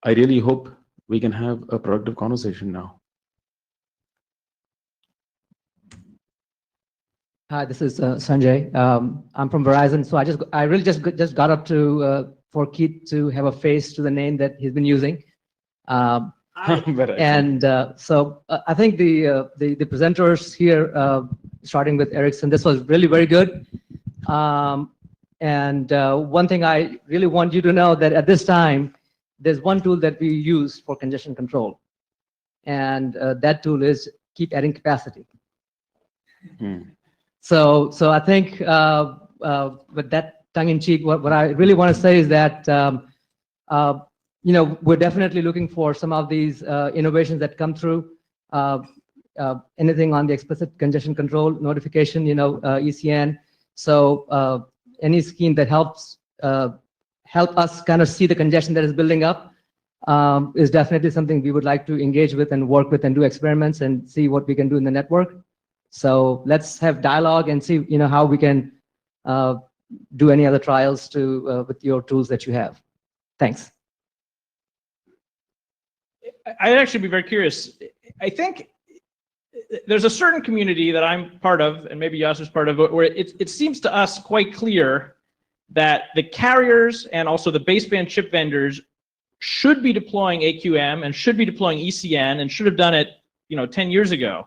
I really hope we can have a productive conversation now. Hi, this is Sanjay. I'm from Verizon, so I really just got up to for Keith to have a face to the name that he's been using, and so I think the presenters here, starting with Ericsson, this was really very good. And one thing I really want you to know that at this time, there's one tool that we use for congestion control, and that tool is keep adding capacity. So I think with that tongue in cheek, what I really want to say is that we're definitely looking for some of these innovations that come through. Anything on the explicit congestion control notification, ECN. So any scheme that helps help us kind of see the congestion that is building up is definitely something we would like to engage with and work with and do experiments and see what we can do in the network. So let's have dialogue and see, how we can do any other trials with your tools that you have. Thanks. I'd actually be very curious. I think there's a certain community that I'm part of, and maybe Yasser's part of it, where it seems to us quite clear that the carriers and also the baseband chip vendors should be deploying AQM and should be deploying ECN and should have done it, 10 years ago.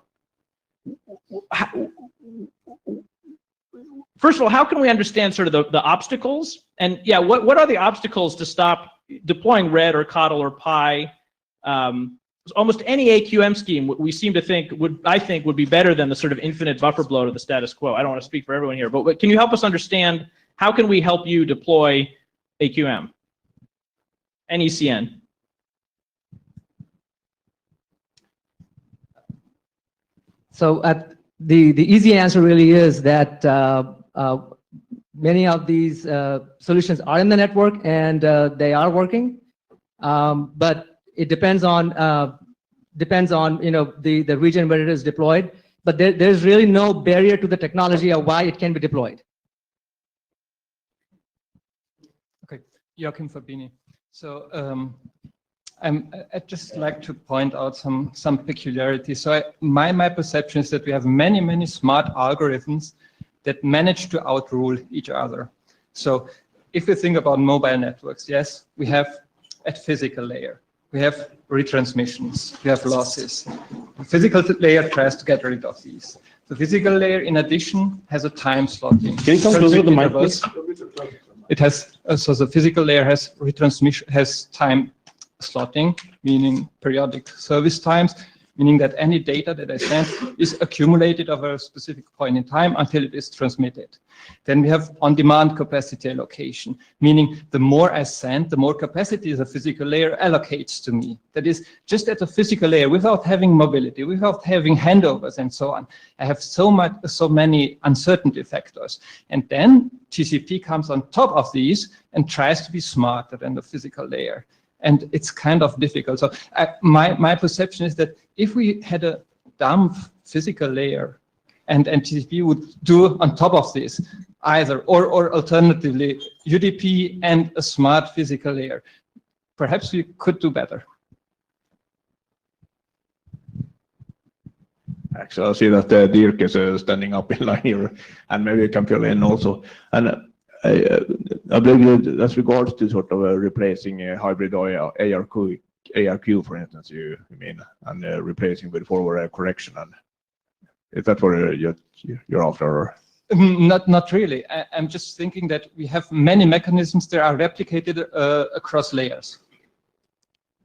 First of all, how can we understand sort of the obstacles? And yeah, what are the obstacles to stop deploying RED or CODL or PI? Almost any AQM scheme we seem to think would be better than the sort of infinite buffer blow to the status quo. I don't want to speak for everyone here, but can you help us understand how can we help you deploy AQM and ECN? So the easy answer really is that many of these solutions are in the network and they are working, but it depends on the region where it is deployed. But there's really no barrier to the technology of why it can be deployed. Okay, Joachim Fabini. So I'd just like to point out some peculiarities. So my perception is that we have many smart algorithms that manage to outrule each other. So if we think about mobile networks, yes, we have at physical layer, we have retransmissions, we have losses. The physical layer tries to get rid of these. The physical layer, in addition, has a time slotting. Can you come closer to the mic, please? It has, so the physical layer has retransmission, has time slotting, meaning periodic service times, meaning that any data that I send is accumulated over a specific point in time until it is transmitted. Then we have on-demand capacity allocation, meaning the more I send, the more capacity the physical layer allocates to me. That is, just at the physical layer, without having mobility, without having handovers and so on, I have so many uncertainty factors. And then TCP comes on top of these and tries to be smarter than the physical layer. And it's kind of difficult. So my perception is that if we had a dumb physical layer and TCP would do on top of this either, or alternatively, UDP and a smart physical layer, perhaps we could do better. Actually, I see that Dirk is standing up in line here, and maybe you can fill in also. And I believe as regards to sort of replacing a hybrid ARQ, for instance, you mean, and replacing with forward correction, and is that what you're after? Not really. I'm just thinking that we have many mechanisms that are replicated across layers.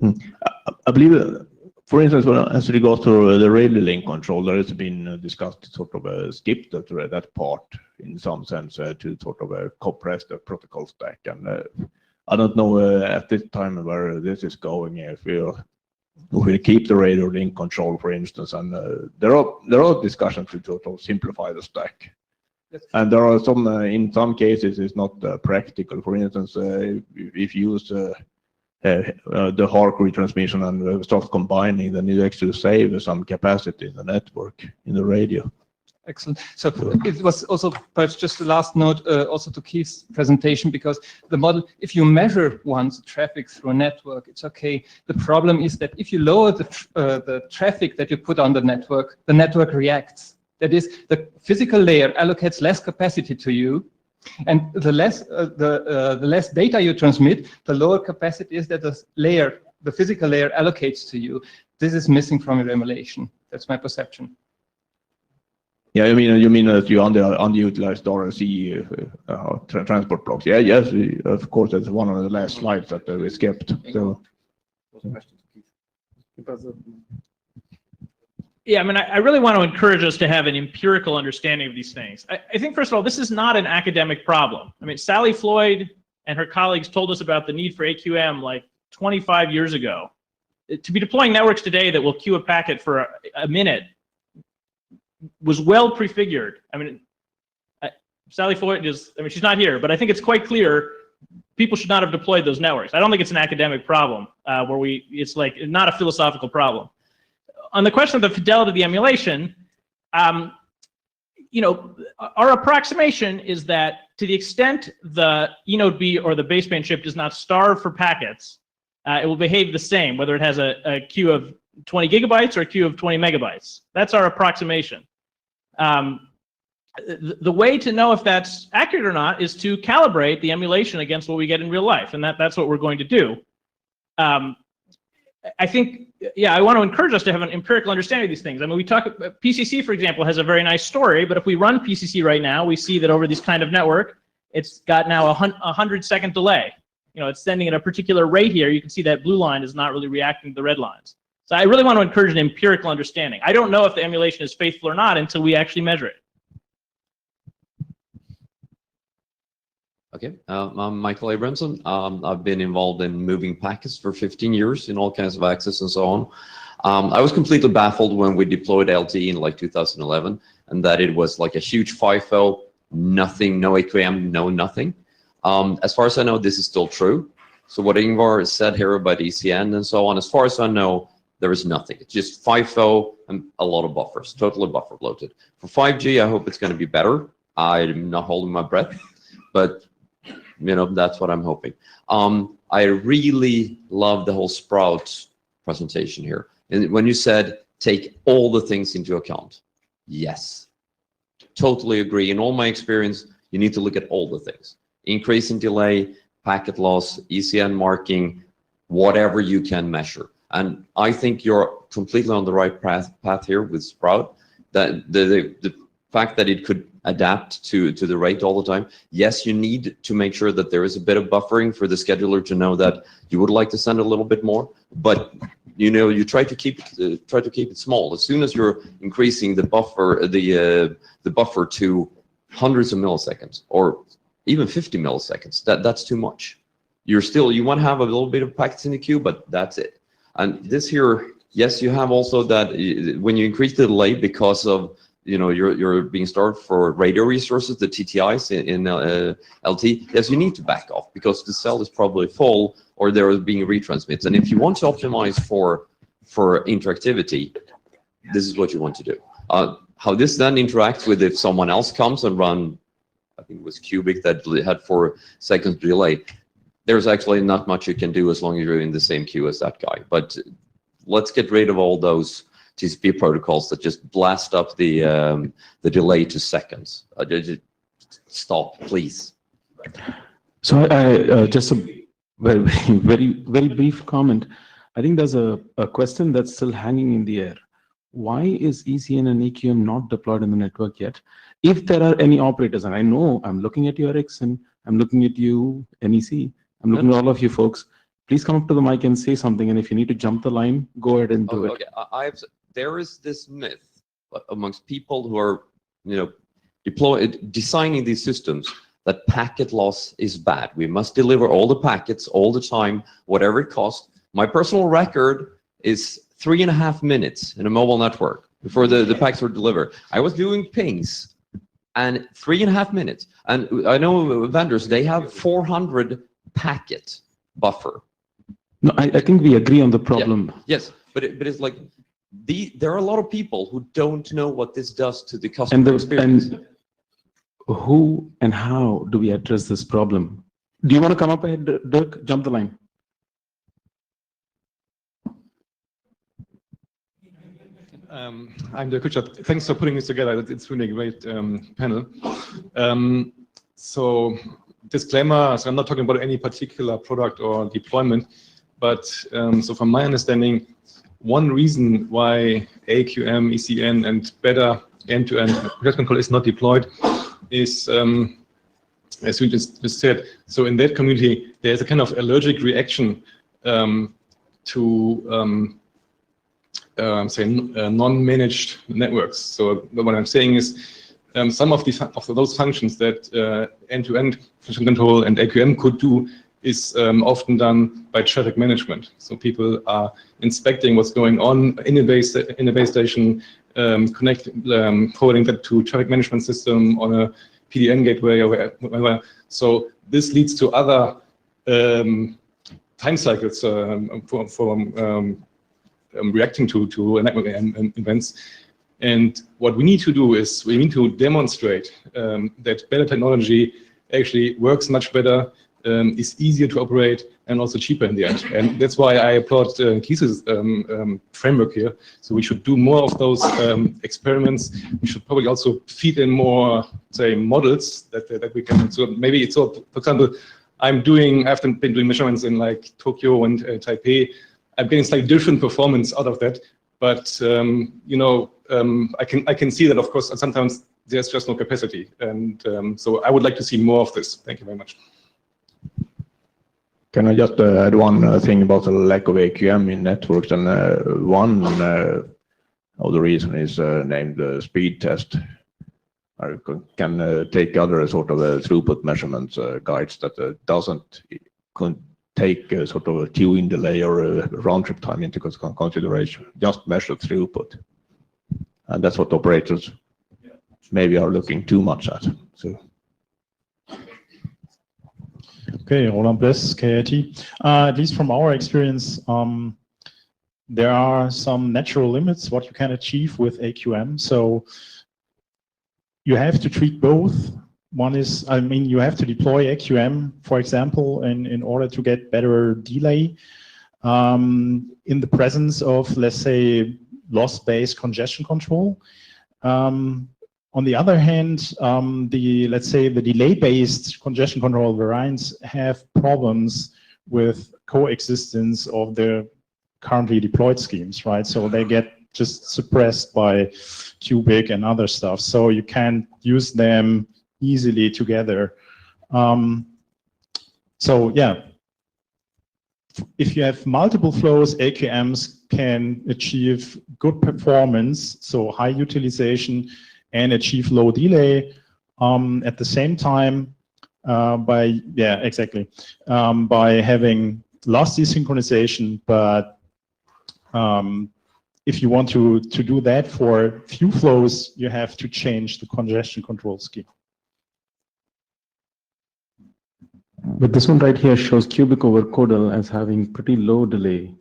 I believe, for instance, as regards to the radio link control, there has been discussed to sort of skip that part in some sense to sort of compress the protocol stack. And I don't know at this time where this is going, if we'll keep the radio link control, for instance, and there are discussions to sort of simplify the stack. And there are some, in some cases, it's not practical. For instance, if you use the HARC retransmission and start combining, then you actually save some capacity in the network, in the radio. Excellent. So it was also perhaps just the last note also to Keith's presentation, because the model, if you measure once traffic through a network, it's okay. The problem is that if you lower the traffic that you put on the network reacts. That is, the physical layer allocates less capacity to you, and the less data you transmit, the lower capacity is that the physical layer allocates to you. This is missing from your emulation. That's my perception. Yeah, you mean that you underutilized RLC transport blocks? Yeah, yes, of course. That's one of the last slides that we skipped. So. Yeah, I mean, I really want to encourage us to have an empirical understanding of these things. I think, first of all, this is not an academic problem. I mean, Sally Floyd and her colleagues told us about the need for AQM like 25 years ago. To be deploying networks today that will queue a packet for a minute was well prefigured. I mean, Sally Floyd she's not here, but I think it's quite clear people should not have deployed those networks. I don't think it's an academic problem it's like not a philosophical problem. On the question of the fidelity of the emulation, our approximation is that to the extent the eNode B or the baseband chip does not starve for packets, it will behave the same, whether it has a queue of 20 gigabytes or a queue of 20 megabytes. That's our approximation. The way to know if that's accurate or not is to calibrate the emulation against what we get in real life, and that's what we're going to do. I think, I want to encourage us to have an empirical understanding of these things. I mean, PCC, for example, has a very nice story, but if we run PCC right now, we see that over this kind of network, it's got now a 100-second delay. It's sending at a particular rate here. You can see that blue line is not really reacting to the red lines. So I really want to encourage an empirical understanding. I don't know if the emulation is faithful or not until we actually measure it. Okay, I'm Michael Abramson. I've been involved in moving packets for 15 years in all kinds of access and so on. I was completely baffled when we deployed LT in like 2011, and that it was like a huge FIFO, nothing, no AQM, no nothing. As far as I know, this is still true. So what Ingvar said here about ECN and so on, as far as I know, there is nothing. It's just FIFO and a lot of buffers, totally buffer bloated. For 5G, I hope it's going to be better. I'm not holding my breath, but that's what I'm hoping. I really love the whole Sprout presentation here. And when you said, take all the things into account. Yes, totally agree. In all my experience, you need to look at all the things. Increase in delay, packet loss, ECN marking, whatever you can measure. And I think you're completely on the right path here with Sprout. That the fact that it could adapt to the rate all the time. Yes, you need to make sure that there is a bit of buffering for the scheduler to know that you would like to send a little bit more, but you try to keep it small. As soon as you're increasing the buffer to hundreds of milliseconds or even 50 milliseconds, that's too much. You want to have a little bit of packets in the queue, but that's it. And this here, yes, you have also that when you increase the delay because of you're being starved for radio resources, the TTIs in LT. Yes, you need to back off because the cell is probably full or they're being retransmits. And if you want to optimize for interactivity, this is what you want to do. How this then interacts with if someone else comes and run, I think it was Cubic that had 4 seconds delay. There's actually not much you can do as long as you're in the same queue as that guy. But let's get rid of all those TCP protocols that just blast up the delay to seconds. Stop, please. So I just a very brief comment. I think there's a question that's still hanging in the air. Why is ECN and EQM not deployed in the network yet? If there are any operators, and I know I'm looking at you, Ericsson, I'm looking at you, NEC, I'm looking at all of you folks. please come up to the mic and say something. And if you need to jump the line, go ahead and do it. Okay, there is this myth amongst people who are, designing these systems that packet loss is bad. We must deliver all the packets all the time, whatever it costs. My personal record is 3.5 minutes in a mobile network before the packets were delivered. I was doing pings and 3.5 minutes. And I know vendors, they have 400 packet buffer. No, I think we agree on the problem. Yeah. Yes, but it's like, there are a lot of people who don't know what this does to the customer experience. And who and how do we address this problem? Do you want to come up ahead, Dirk? Jump the line. I'm Dirk Kutschert. Thanks for putting this together. It's really a great panel. So disclaimer, so I'm not talking about any particular product or deployment, but so from my understanding, one reason why AQM, ECN, and better end-to-end congestion control is not deployed is, as we just said, so in that community, there's a kind of allergic reaction to say non-managed networks. So what I'm saying is some of those functions that end-to-end congestion control and AQM could do is often done by traffic management. So people are inspecting what's going on in a base station, forwarding that to traffic management system on a PDN gateway or wherever. So this leads to other time cycles for reacting to network events. And what we need to do is we need to demonstrate that better technology actually works much better, is easier to operate, and also cheaper in the end. And that's why I applaud Keith's framework here. So we should do more of those experiments. We should probably also feed in more, say, models that we can. So maybe it's all, for example, I've been doing measurements in like Tokyo and Taipei. I'm getting slightly different performance out of that. But I can see that, of course, sometimes there's just no capacity. And so I would like to see more of this. Thank you very much. Can I just add one thing about the lack of AQM in networks? And one of the reason is named speed test. I can take other sort of throughput measurements guides that doesn't take sort of a queuing delay or a round trip time into consideration. Just measure throughput, and that's what operators maybe are looking too much at. So. Okay, Roland Bless, KIT. At least from our experience, there are some natural limits what you can achieve with AQM. So you have to treat both. One is, you have to deploy AQM, for example, in order to get better delay in the presence of, let's say, loss-based congestion control. On the other hand, let's say the delay-based congestion control variants have problems with coexistence of the currently deployed schemes, right? So they get just suppressed by cubic and other stuff. So you can't use them easily together. So yeah, if you have multiple flows, AQMs can achieve good performance, so high utilization, and achieve low delay at the same time by having loss desynchronization. But if you want to do that for few flows, you have to change the congestion control scheme. But this one right here shows cubic over codal as having pretty low delay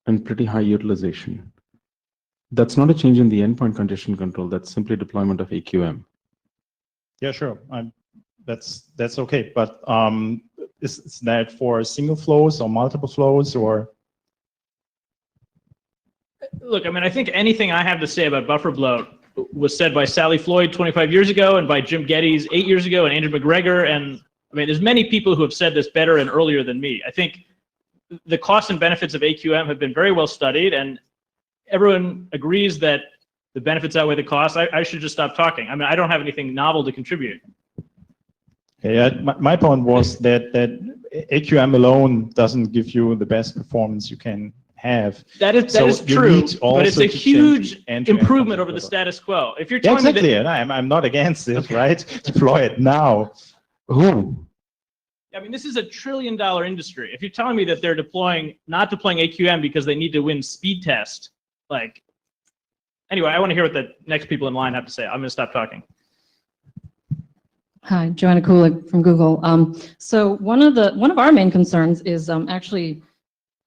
and pretty high utilization. That's not a change in the endpoint congestion control. That's simply deployment of AQM. Yeah, sure. That's okay. But is that for single flows or multiple flows or? Look, I think anything I have to say about buffer bloat was said by Sally Floyd 25 years ago and by Jim Geddes 8 years ago and Andrew McGregor. And there's many people who have said this better and earlier than me. I think the costs and benefits of AQM have been very well studied, and everyone agrees that the benefits outweigh the costs. I should just stop talking. I don't have anything novel to contribute. Yeah, my point was that AQM alone doesn't give you the best performance you can have. That is So is you true, need but it's also a to change huge end-to-end improvement over the concept. status quo. If you're Yeah, telling me exactly. that, And I'm not against it, right? Deploy it now. Ooh. I mean, this is a $1 trillion industry. If you're telling me that they're not deploying AQM because they need to win speed test, like, anyway, I want to hear what the next people in line have to say. I'm going to stop talking. Hi, Joanna Kulik from Google. So one of our main concerns is actually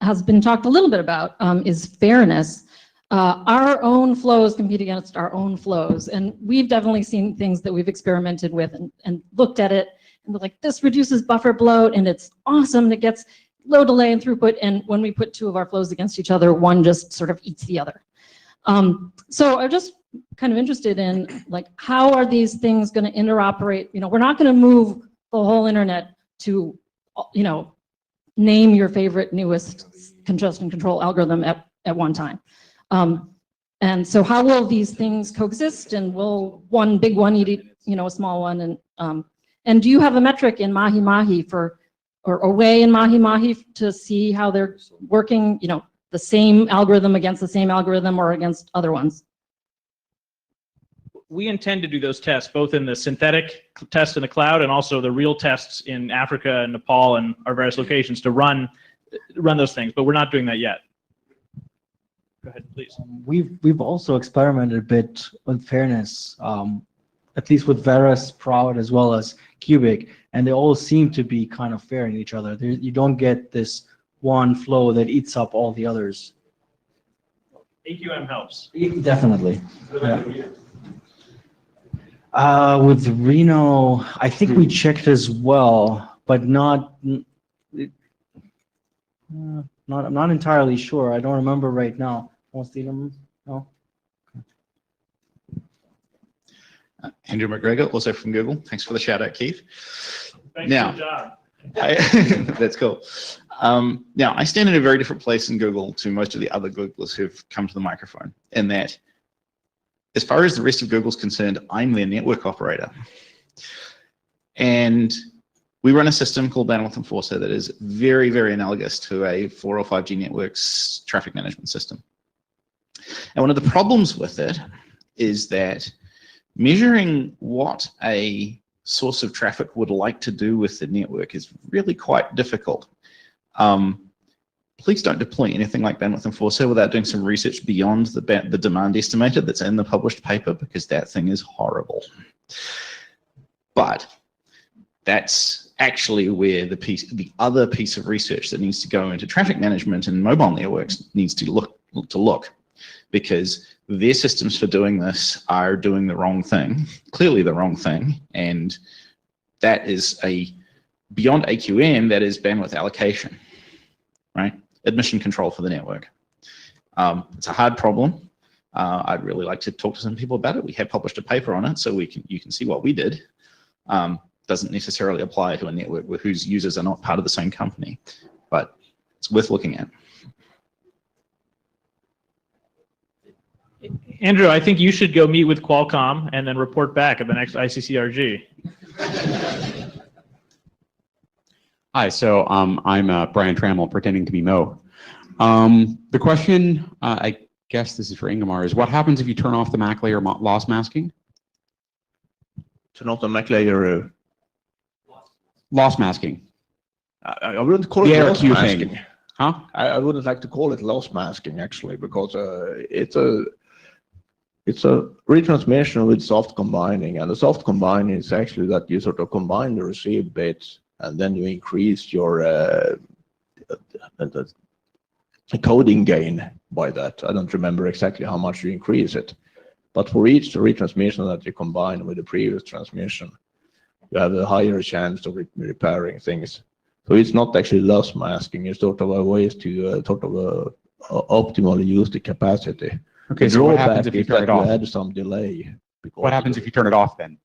has been talked a little bit about is fairness. Our own flows compete against our own flows, and we've definitely seen things that we've experimented with and looked at it and we're like, this reduces buffer bloat and it's awesome. And it gets low delay and throughput. And when we put two of our flows against each other, one just sort of eats the other. So I'm just kind of interested in like, how are these things going to interoperate? You know, we're not going to move the whole internet to, you know, name your favorite newest congestion control algorithm at one time. And so how will these things coexist, and will one big one eat, you know, a small one? And do you have a metric in Mahi Mahi or a way in Mahi Mahi to see how they're working, you know, the same algorithm against the same algorithm or against other ones? We intend to do those tests, both in the synthetic test in the cloud and also the real tests in Africa and Nepal and our various locations to run those things, but we're not doing that yet. Go ahead, please. We've also experimented a bit with fairness, at least with Verus, Proud, as well as Cubic, and they all seem to be kind of fair in each other. You don't get this one flow that eats up all the others. AQM helps. Definitely. Yeah. With Reno, I think we checked as well, but not. I'm not entirely sure. I don't remember right now. No. Andrew McGregor, also from Google. Thanks for the shout out, Keith. Thanks Now, for the job. that's cool. Now, I stand in a very different place in Google to most of the other Googlers who've come to the microphone, in that as far as the rest of Google's concerned, I'm their network operator. And we run a system called Bandwidth Enforcer that is very, very analogous to a 4 or 5G network's traffic management system. And one of the problems with it is that measuring what a source of traffic would like to do with the network is really quite difficult. Please don't deploy anything like Bandwidth Enforcer without doing some research beyond the demand estimator that's in the published paper, because that thing is horrible. But that's actually where the other piece of research that needs to go into traffic management and mobile networks needs to look, because their systems for doing this are doing the wrong thing, clearly the wrong thing, and that is beyond AQM, that is bandwidth allocation, right? Admission control for the network. It's a hard problem. I'd really like to talk to some people about it. We have published a paper on it, so you can see what we did. Doesn't necessarily apply to a network whose users are not part of the same company, but it's worth looking at. Andrew, I think you should go meet with Qualcomm and then report back at the next ICCRG. Hi, so I'm Brian Trammell, pretending to be Mo. The question, I guess this is for Ingemar, is what happens if you turn off the MAC layer loss masking? Turn off the MAC layer. Loss masking. I wouldn't call it The loss ARQ masking. thing. Huh? I wouldn't like to call it loss masking, actually, because it's a retransmission with soft combining, and the soft combining is actually that you sort of combine the received bits and then you increase your coding gain by that. I don't remember exactly how much you increase it, but for each retransmission that you combine with the previous transmission, you have a higher chance of repairing things. So it's not actually loss masking, it's sort of a ways to optimally use the capacity. Okay, The so what drawback happens if you is turn that it off? You add some delay. What happens if you turn it off then?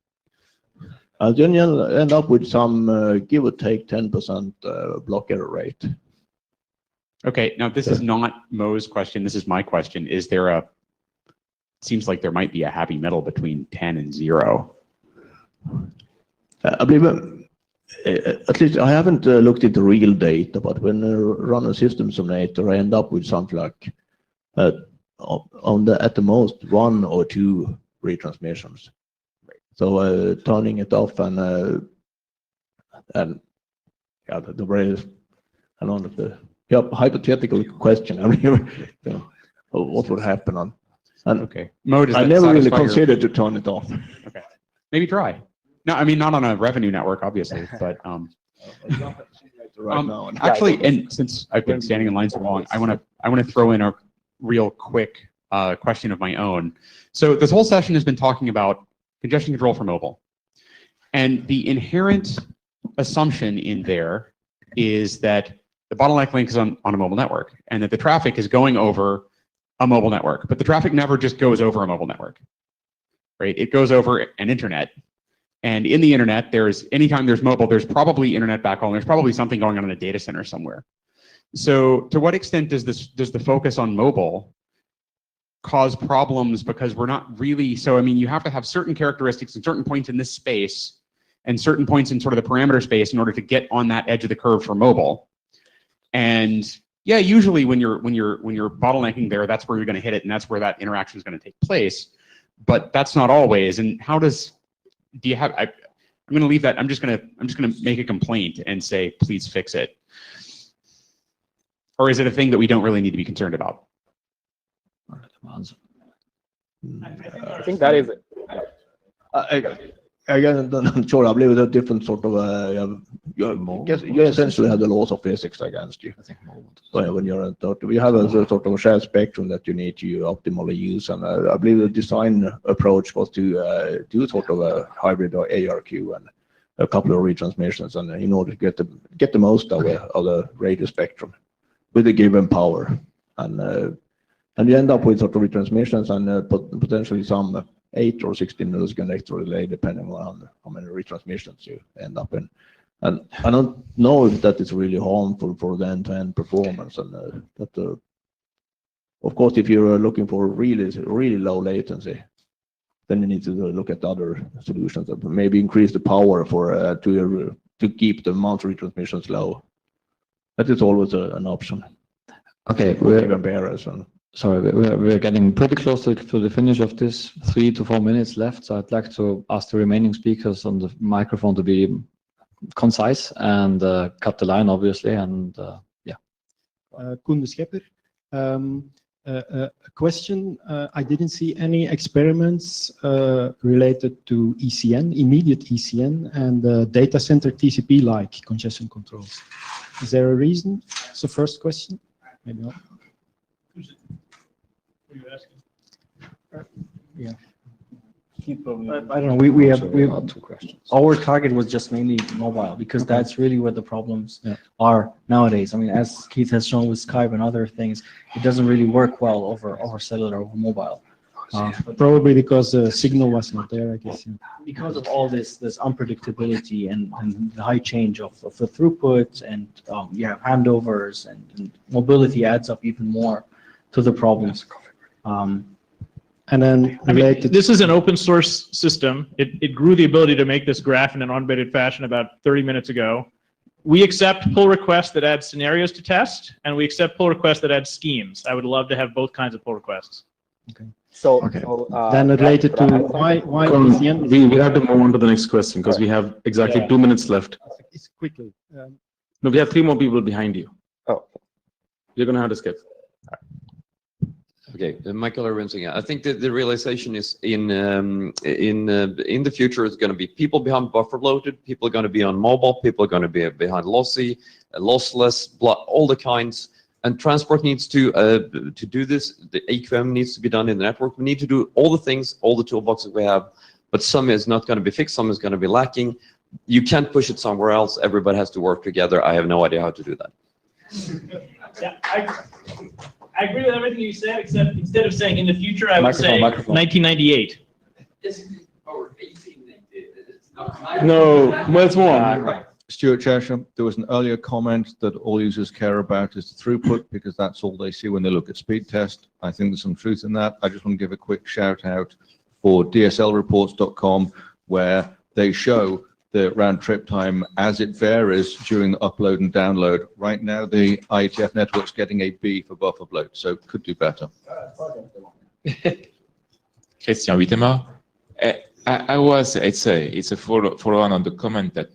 Then you'll end up with some give or take 10% block error rate. Okay, now this is not Mo's question, this is my question. Is there seems like there might be a happy middle between 10 and 0. I believe At least I haven't looked at the real data, but when I run a system simulator, I end up with something like at the most 1 or 2 retransmissions. So turning it off and yeah, the very hypothetical question. I mean, what would happen on? And okay, mode is I that never really satisfy your- considered to turn it off. Okay, maybe try. No, I mean not on a revenue network, obviously, but Right now. actually, and since I've been standing in line so long, I want to throw in a real quick question of my own. So this whole session has been talking about congestion control for mobile, and the inherent assumption in there is that the bottleneck link is on a mobile network, and that the traffic is going over a mobile network. But the traffic never just goes over a mobile network, right? It goes over an internet. And in the internet, anytime there's mobile, there's probably internet backhaul, and there's probably something going on in a data center somewhere. So to what extent does the focus on mobile cause problems? Because we're not really, so I mean, you have to have certain characteristics and certain points in this space and certain points in sort of the parameter space in order to get on that edge of the curve for mobile. And yeah, usually when you're bottlenecking there, that's where you're going to hit it, and that's where that interaction is going to take place. But that's not always. And how does do you have? I'm going to leave that. I'm just going to make a complaint and say, please fix it. Or is it a thing that we don't really need to be concerned about? I think that is it. Again, I'm sure I believe it's a different sort of. You essentially have the laws of physics against you. So when you're you have a sort of a shared spectrum that you need to optimally use, and I believe the design approach was to do sort of a hybrid or ARQ and a couple of retransmissions, and in order to get the most of the radio spectrum with a given power, and you end up with sort of retransmissions and potentially some 8 or 16 millisecond extra delay, depending on how many retransmissions you end up in. And I don't know if that is really harmful for the end-to-end performance. And of course, if you're looking for really low latency, then you need to look at other solutions that maybe increase the power for to keep the amount of retransmissions low. That is always an option. Okay, sorry, we're getting pretty close to the finish of this. 3 to 4 minutes left, so I'd like to ask the remaining speakers on the microphone to be concise and cut the line, obviously, and yeah. Koen de Schepper. A question, I didn't see any experiments related to ECN, immediate ECN, and data center TCP-like congestion controls. Is there a reason? That's the first question. Maybe not. Yeah. I don't know. We have 2 questions. Our target was just mainly mobile because that's really where the problems are nowadays. I mean, as Keith has shown with Skype and other things, it doesn't really work well over cellular, over mobile. Probably because the signal was not there, I guess. Yeah. Because of all this unpredictability and the high change of the throughput, and you have handovers, and mobility adds up even more to the problems. And then related, this is an open source system. It grew the ability to make this graph in an unbidded fashion about 30 minutes ago. We accept pull requests that add scenarios to test, and we accept pull requests that add schemes. I would love to have both kinds of pull requests. Okay. So, then related to why ECN? We have to move on to the next question because we have exactly 2 minutes left. It's quickly. No, we have 3 more people behind you. Oh. You're going to have to skip. Okay, Michael Lorenzo. I think that the realization is in the future it's going to be people behind buffer loaded, people are going to be on mobile, people are going to be behind lossy, lossless, all the kinds. And transport needs to do this. The AQM needs to be done in the network. We need to do all the things, all the toolboxes we have, but some is not going to be fixed, some is going to be lacking. You can't push it somewhere else. Everybody has to work together. I have no idea how to do that. Yeah, I agree with everything you said, except instead of saying in the future, I would say 1998. No, let's move on. Stuart Cheshire, there was an earlier comment that all users care about is the throughput because that's all they see when they look at speed test. I think there's some truth in that. I just want to give a quick shout out for DSLreports.com where they show the round trip time as it varies during the upload and download. Right now, the IETF network's getting a B for buffer bloat, so could do better. Christian Wittemer. It's a follow-on on the comment that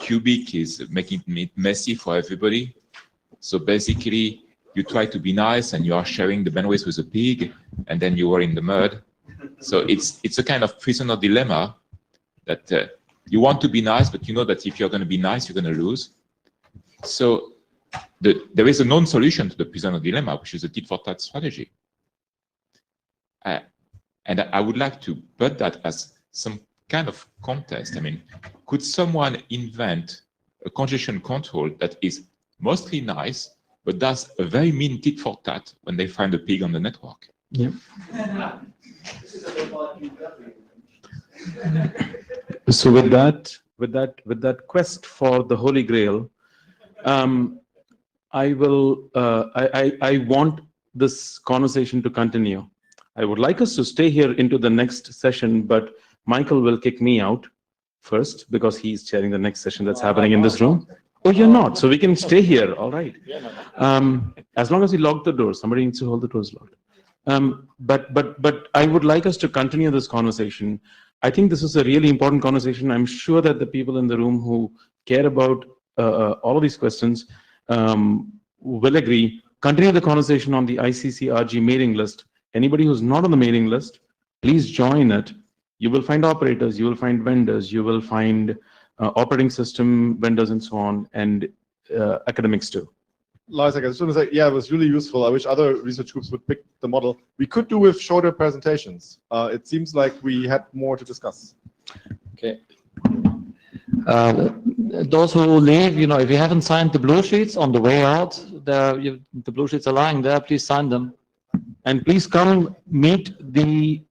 Cubic is making it messy for everybody. So basically, you try to be nice and you are sharing the bandwidth with a pig, and then you are in the mud. So it's a kind of prisoner dilemma that you want to be nice, but you know that if you're going to be nice, you're going to lose. So there is a known solution to the prisoner dilemma, which is a tit-for-tat strategy. And I would like to put that as some kind of contest. I mean, could someone invent a congestion control that is mostly nice, but does a very mean tit-for-tat when they find a pig on the network? Yeah. So with that quest for the Holy Grail, I want this conversation to continue. I would like us to stay here into the next session, but Michael will kick me out first because he's chairing the next session that's happening in this room. Oh, you're not, so we can stay here. All right. As long as we lock the door, somebody needs to hold the doors locked. But I would like us to continue this conversation. I think this is a really important conversation. I'm sure that the people in the room who care about all of these questions will agree. Continue the conversation on the ICC-RG mailing list. Anybody who's not on the mailing list, please join it. You will find operators, you will find vendors, you will find operating system vendors and so on, and academics too. Lars, I just want to say, yeah, it was really useful. I wish other research groups would pick the model. We could do with shorter presentations. It seems like we had more to discuss. Okay. Those who leave, if you haven't signed the blue sheets on the way out, the blue sheets are lying there. Please sign them. And please come meet the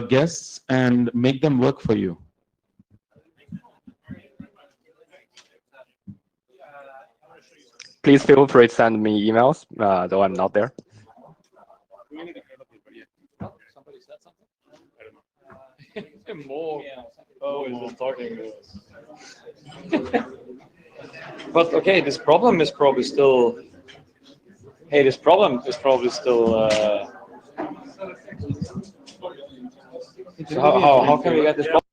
guests and make them work for you. Please feel free to send me emails, though I'm not there. Somebody said something? More. Oh, he's talking. But okay, this problem is probably still. Hey, this problem is probably still. So how can we get this problem?